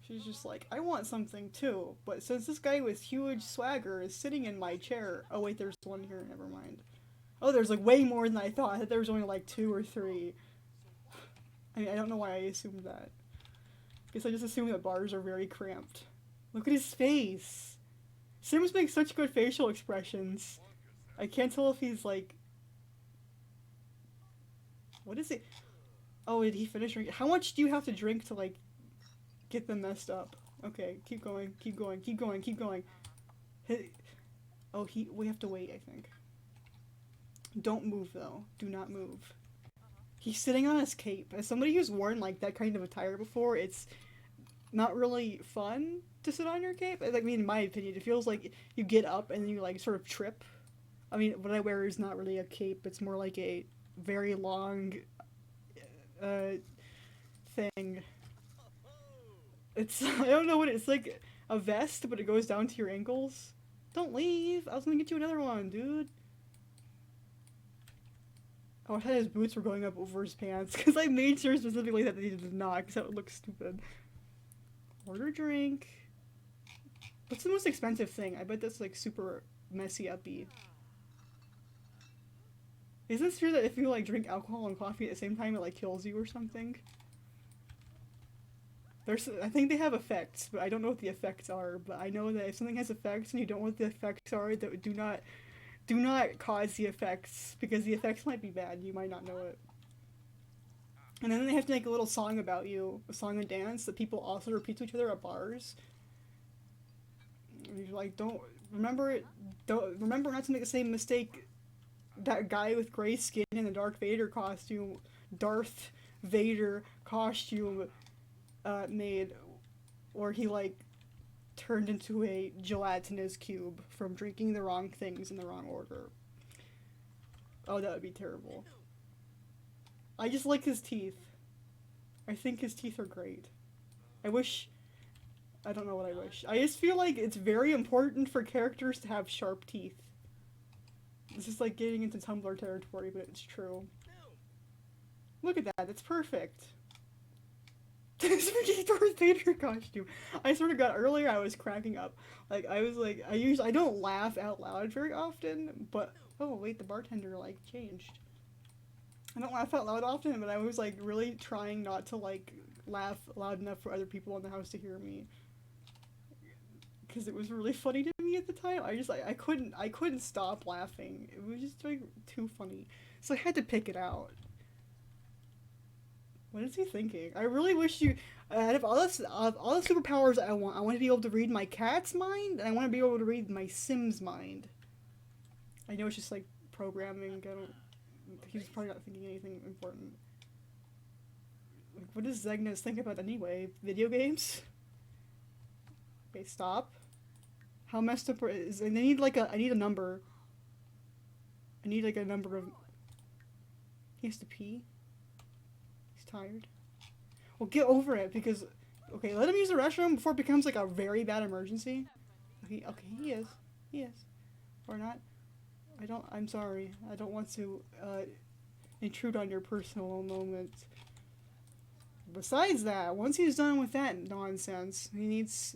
She's just like, I want something too, but since this guy with huge swagger is sitting in my chair... Oh wait, there's one here, never mind. Oh, there's like way more than I thought. I thought there was only like 2 or 3. I mean, I don't know why I assumed that. Guess I just assumed that bars are very cramped. Look at his face! Sims makes such good facial expressions. I can't tell if he's like... What is it? Oh, did he finish drinking? How much do you have to drink to like get them messed up? Okay, keep going, keep going, keep going, keep going. Oh, we have to wait, I think. Don't move though. Do not move. He's sitting on his cape. As somebody who's worn like that kind of attire before, it's not really fun to sit on your cape. I mean, in my opinion, it feels like you get up and you like sort of trip. I mean, what I wear is not really a cape. It's more like a very long thing. It's, I don't know what it's like, a vest, but it goes down to your ankles. Don't leave! I was gonna get you another one, dude. Oh, I thought his boots were going up over his pants, because I made sure specifically that they did not, because that would look stupid. Order a drink. What's the most expensive thing? I bet that's like super messy uppy. Isn't it true that if you like drink alcohol and coffee at the same time it like kills you or something? I think they have effects, but I don't know what the effects are, but I know that if something has effects and you don't know what the effects are, that do not cause the effects, because the effects might be bad, you might not know it. And then they have to make a little song about you, a song and dance that people also repeat to each other at bars. And you're like, remember not to make the same mistake that guy with gray skin in the Darth Vader costume made, or he like turned into a gelatinous cube from drinking the wrong things in the wrong order. Oh, that would be terrible. I just like his teeth. I think his teeth are great. I wish... I don't know what I wish. I just feel like it's very important for characters to have sharp teeth. This is like getting into Tumblr territory, but it's true. Look at that, it's perfect. This freaking Darth Vader costume. I sort of got earlier. I was cracking up. Like I was like, I don't laugh out loud very often, but oh wait, the bartender like changed. I don't laugh out loud often, but I was like really trying not to like laugh loud enough for other people in the house to hear me, because it was really funny to me at the time. I just like I couldn't stop laughing. It was just like too funny, so I had to pick it out. What is he thinking? I really wish you, out of all the superpowers I want to be able to read my cat's mind, and I want to be able to read my Sim's mind. I know it's just like programming. He's probably not thinking anything important. Like, what does Xegnes think about anyway? Video games? Okay, stop. How messed up is? And I need like I need a number. I need like a number of. He has to pee. Tired. Well, get over it, because okay, let him use the restroom before it becomes like a very bad emergency. Okay, he is, or not. I'm sorry. I don't want to intrude on your personal moments. Besides that, once he's done with that nonsense, he needs.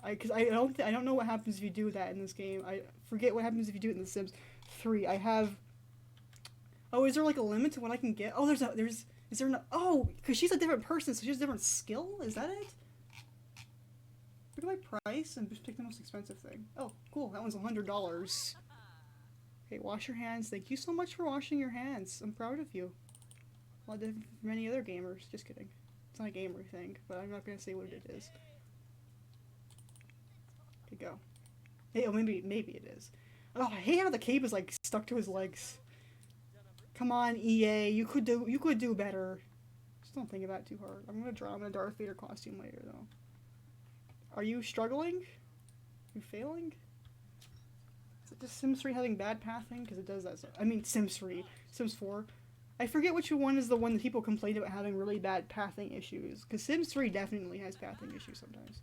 I don't know what happens if you do that in this game. I forget what happens if you do it in The Sims 3. I have. Oh, is there like a limit to what I can get? Oh, there's. Is there no... Oh, because she's a different person, so she has a different skill? Is that it? Look at my price and just pick the most expensive thing. Oh, cool. That one's $100. Okay, wash your hands. Thank you so much for washing your hands. I'm proud of you. A lot different from many other gamers. Just kidding. It's not a gamer thing, but I'm not going to say what it is. Okay, go. Hey, oh, maybe it is. Oh, I hate how the cape is, like, stuck to his legs. Come on, EA, you could do better. Just don't think about it too hard. I'm gonna draw him in a Darth Vader costume later, though. Are you struggling? Are you failing? Is it just Sims 3 having bad pathing? Because it does that. I mean, Sims 3, Sims 4. I forget which one is the one that people complain about having really bad pathing issues. Because Sims 3 definitely has pathing issues sometimes.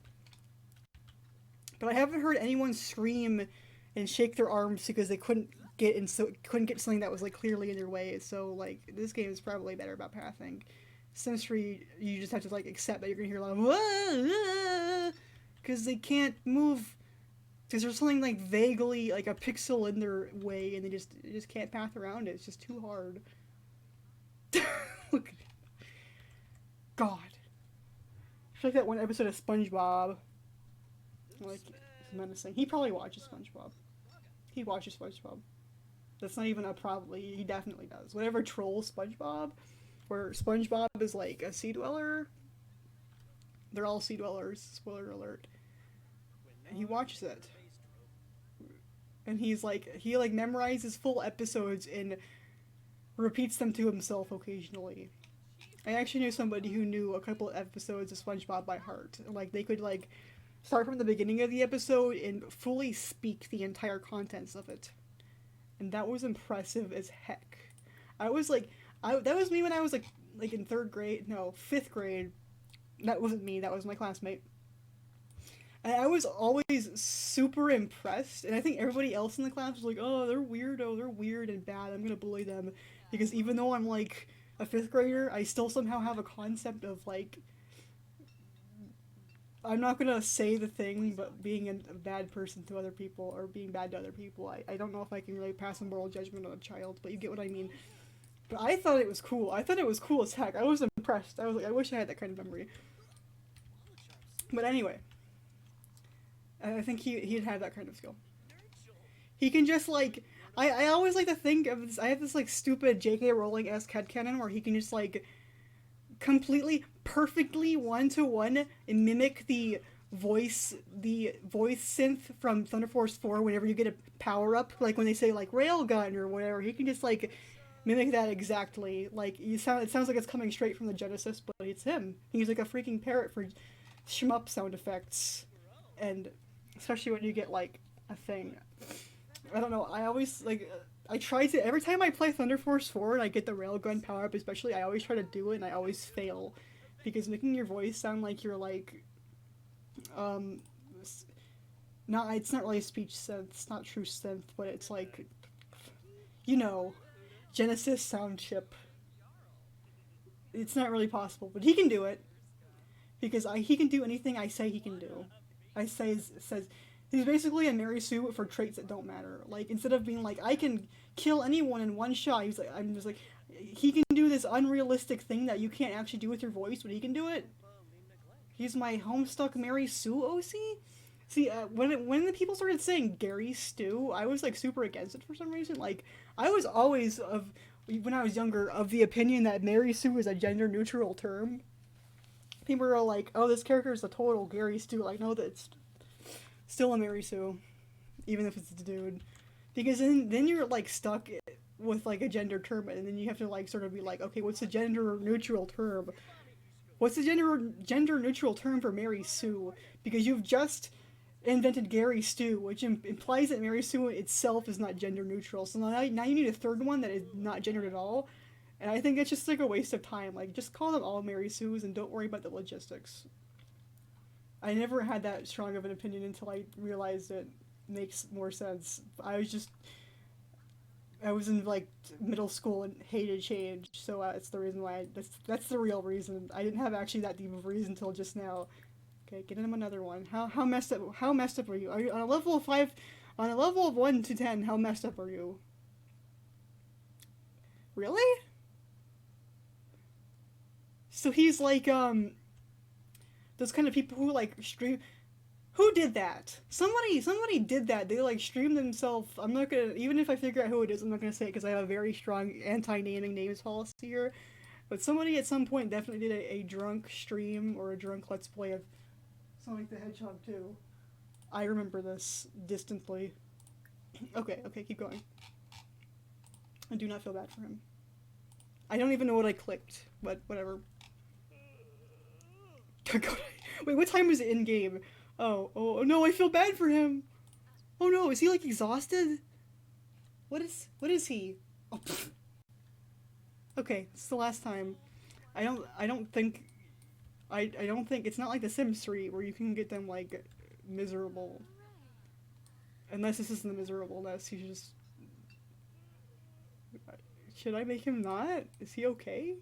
But I haven't heard anyone scream and shake their arms because they couldn't get something that was like clearly in their way. So like this game is probably better about pathing. Sims 3, you just have to like accept that you're gonna hear a lot of because they can't move because there's something like vaguely like a pixel in their way, and they just can't path around it. It's just too hard. Look, God, it's like that one episode of SpongeBob. Like it's menacing. He probably watches SpongeBob. He watches SpongeBob. That's not even a probably. He definitely does. Whatever trolls SpongeBob, where SpongeBob is like a sea dweller. They're all sea dwellers. Spoiler alert. And he watches it, and he memorizes full episodes and repeats them to himself occasionally. I actually knew somebody who knew a couple of episodes of SpongeBob by heart. Like they could like start from the beginning of the episode and fully speak the entire contents of it. And that was impressive as heck. I was like, that was me when I was like in 5th grade. That wasn't me, that was my classmate. And I was always super impressed, and I think everybody else in the class was like, oh, they're weirdo, they're weird and bad, I'm gonna bully them. Because even though I'm like a 5th grader, I still somehow have a concept of like, I'm not gonna say the thing, but being a bad person to other people, or being bad to other people, I don't know if I can really pass a moral judgment on a child, but you get what I mean. But I thought it was cool. I thought it was cool as heck. I was impressed. I was like, I wish I had that kind of memory. But anyway, I think he'd have that kind of skill. He can just like, I always like to think of this, I have this like stupid J.K. Rowling-esque headcanon where he can just like completely perfectly one-to-one and mimic the voice synth from Thunder Force 4 whenever you get a power up, like when they say like railgun or whatever. He can just like mimic that exactly. Like it sounds like it's coming straight from the Genesis, but it's him. He's like a freaking parrot for shmup sound effects, and especially when you get like a thing. I don't know. I always like I try to every time I play Thunder Force 4 and I get the railgun power up, especially I always try to do it and I always fail because making your voice sound like you're like um not it's not really a speech synth, it's not true synth, but it's like you know Genesis sound chip. It's not really possible, but he can do it because he can do anything I say he can do. I says he's basically a Mary Sue for traits that don't matter. Like instead of being like I can kill anyone in one shot, he's like I'm just like he can do this unrealistic thing that you can't actually do with your voice, but he can do it. He's my Homestuck Mary Sue OC. See, when the people started saying Gary Stew, I was like super against it for some reason. Like I was always of when I was younger of the opinion that Mary Sue is a gender neutral term. People are like, "Oh, this character is a total Gary Stew." Like, no, that's still a Mary Sue, even if it's a dude, because then you're like stuck with like a gender term, and then you have to like sort of be like, okay, what's the gender neutral term? What's the gender neutral term for Mary Sue? Because you've just invented Gary Stew, which implies that Mary Sue itself is not gender neutral. So now you need a third one that is not gendered at all. And I think it's just like a waste of time. Like, just call them all Mary Sues and don't worry about the logistics. I never had that strong of an opinion until I realized it makes more sense. I was in like middle school and hated change, so that's the reason why. That's the real reason. I didn't have actually that deep of a reason until just now. Okay, get him another one. How messed up? How messed up are you? Are you on a level of 5? On a level of 1 to 10? How messed up are you? Really? So he's like those kind of people who like stream. Who did that? Somebody did that. They like streamed themselves. I'm not gonna even if I figure out who it is. I'm not gonna say it because I have a very strong anti-naming names policy here. But somebody at some point definitely did a drunk stream or a drunk let's play of Sonic the Hedgehog 2. I remember this distantly. Okay, keep going. I do not feel bad for him. I don't even know what I clicked, but whatever. Wait, what time is it in game? Oh no, I feel bad for him. Oh no, is he like exhausted? What is he? Oh, okay, it's the last time. I don't think it's not like The Sims 3 where you can get them like miserable. Unless this isn't the miserableness, he's just. Should I make him not? Is he okay?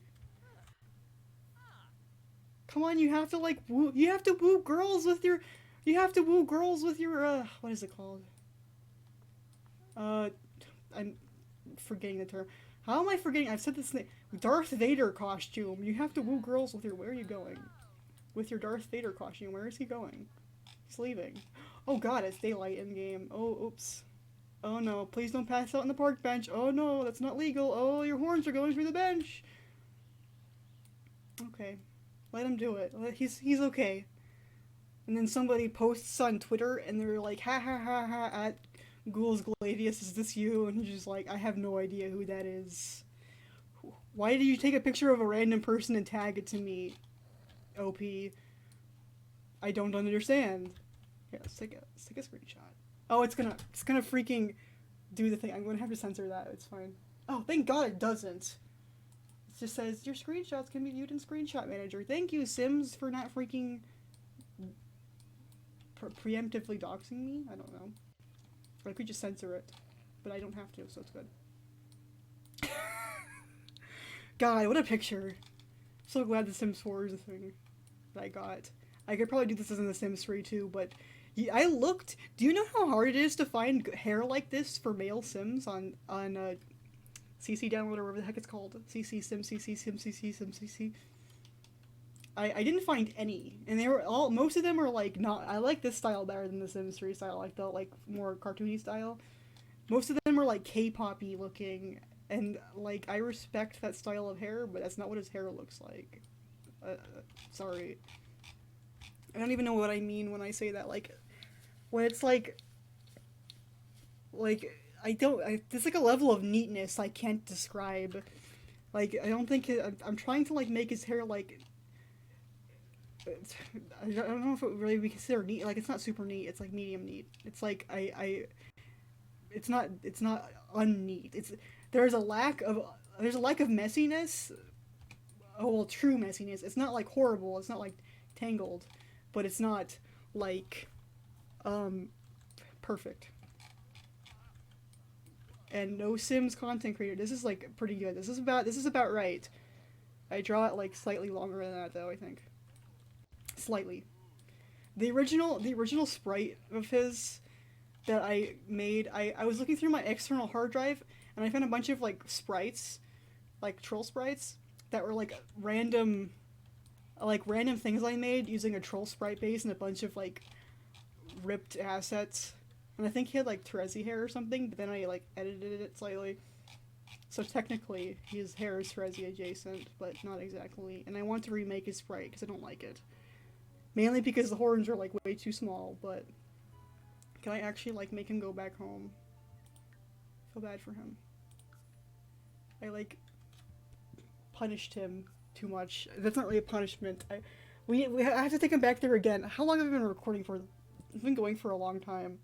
Come on, you have to like woo. You have to woo girls with your. You have to woo girls with your. What is it called? Uh, I'm forgetting the term. How am I forgetting? I've said this name. Darth Vader costume. You have to woo girls with your. Where are you going? With your Darth Vader costume. Where is he going? He's leaving. Oh god, it's daylight in game. Oh, oops. Oh no, please don't pass out on the park bench. Oh no, that's not legal. Oh, your horns are going through the bench. Okay. Let him do it. He's okay. And then somebody posts on Twitter and they're like, ha ha ha ha at Ghouls Gladius, is this you? And he's just like, I have no idea who that is. Why did you take a picture of a random person and tag it to me? OP. I don't understand. Yeah, let's take a screenshot. Oh, it's gonna freaking do the thing. I'm gonna have to censor that. It's fine. Oh, thank God it doesn't. It just says your screenshots can be viewed in Screenshot Manager. Thank you, Sims, for not freaking preemptively doxing me. I don't know. I could just censor it, but I don't have to, so it's good. God, what a picture! So glad The Sims 4 is a thing that I got. I could probably do this in The Sims 3 too, but I looked. Do you know how hard it is to find hair like this for male Sims on CC Download or whatever the heck it's called? CC Sim CC Sim CC Sim CC. I didn't find any, and they were all. Most of them are like not. I like this style better than the Sims 3 style, like the like more cartoony style. Most of them are like K-poppy looking, and like I respect that style of hair, but that's not what his hair looks like. Sorry. I don't even know what I mean when I say that. Like, when it's like there's like a level of neatness I can't describe. Like, I don't think I'm trying to like make his hair like. I don't know if it would really be considered neat. Like, it's not super neat. It's like medium neat. It's like it's not unneat. There's a lack of messiness. Oh well, true messiness. It's not like horrible. It's not like tangled, but it's not like um perfect. And no Sims content creator. This is like pretty good. This is about right. I draw it like slightly longer than that though, I think. Slightly. The original sprite of his that I made, I was looking through my external hard drive and I found a bunch of like sprites, like troll sprites that were like random things I made using a troll sprite base and a bunch of like ripped assets. And I think he had like Terezi hair or something, but then I like edited it slightly. So technically, his hair is Terezi adjacent, but not exactly. And I want to remake his sprite because I don't like it. Mainly because the horns are like way too small, but can I actually like make him go back home? I feel bad for him. I like punished him too much. That's not really a punishment. We I have to take him back there again. How long have I been recording for? It's been going for a long time.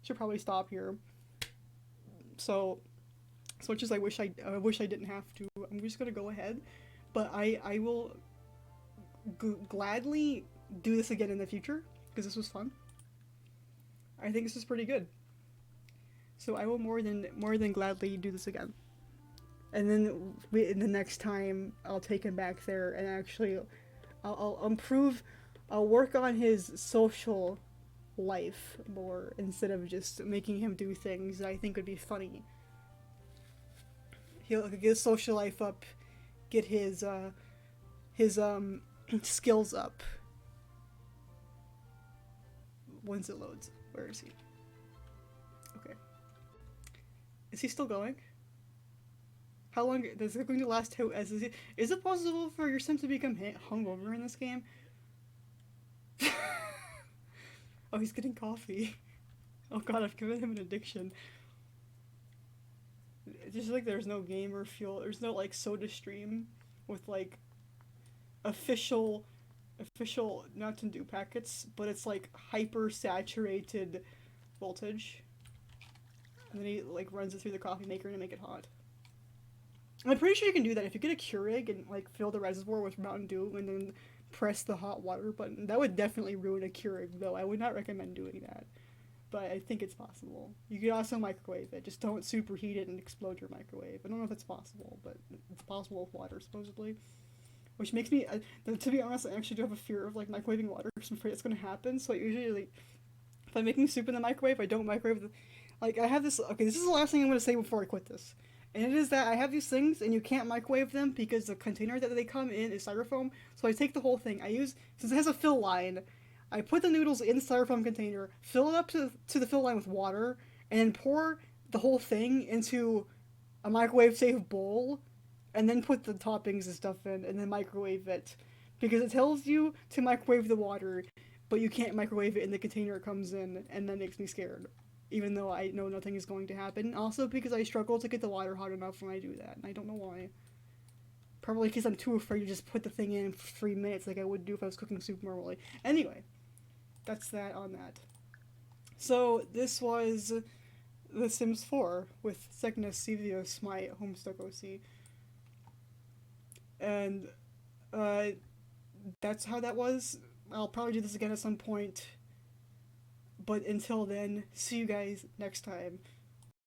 Should probably stop here. So, as much as I wish I didn't have to. I'm just gonna go ahead, but I will gladly do this again in the future because this was fun. I think this is pretty good. So I will more than gladly do this again. And then the next time I'll take him back there and actually I'll improve. I'll work on his social life more instead of just making him do things that I think would be funny. He'll get his social life up, get his skills up once it loads. Where is he? Okay. Is he still going? How long is it going to last? Is it possible for your sim to become hungover in this game? Oh, he's getting coffee. Oh god, I've given him an addiction. It's just like there's no gamer fuel. There's no like soda stream with like official Mountain Dew packets, but it's like hyper saturated voltage. And then he like runs it through the coffee maker to make it hot. I'm pretty sure you can do that if you get a Keurig and like fill the reservoir with Mountain Dew and then press the hot water button. That would definitely ruin a Keurig, though. I would not recommend doing that. But I think it's possible. You could also microwave it. Just don't superheat it and explode your microwave. I don't know if that's possible, but it's possible with water, supposedly. Which makes me, to be honest, I actually do have a fear of like microwaving water because I'm afraid it's going to happen. So I usually, like, if I'm making soup in the microwave, I don't microwave the. Like, I have this. Okay, this is the last thing I'm going to say before I quit this. And it is that I have these things and you can't microwave them because the container that they come in is styrofoam. So I take the whole thing. Since it has a fill line, I put the noodles in the styrofoam container, fill it up to the fill line with water, and then pour the whole thing into a microwave safe bowl, and then put the toppings and stuff in, and then microwave it. Because it tells you to microwave the water, but you can't microwave it in the container it comes in, and that makes me scared. Even though I know nothing is going to happen. Also because I struggle to get the water hot enough when I do that, and I don't know why. Probably because I'm too afraid to just put the thing in for 3 minutes like I would do if I was cooking soup normally. Anyway, that's that on that. So, this was The Sims 4 with Xegnes Civius, my Homestuck OC. And, that's how that was. I'll probably do this again at some point. But until then, see you guys next time.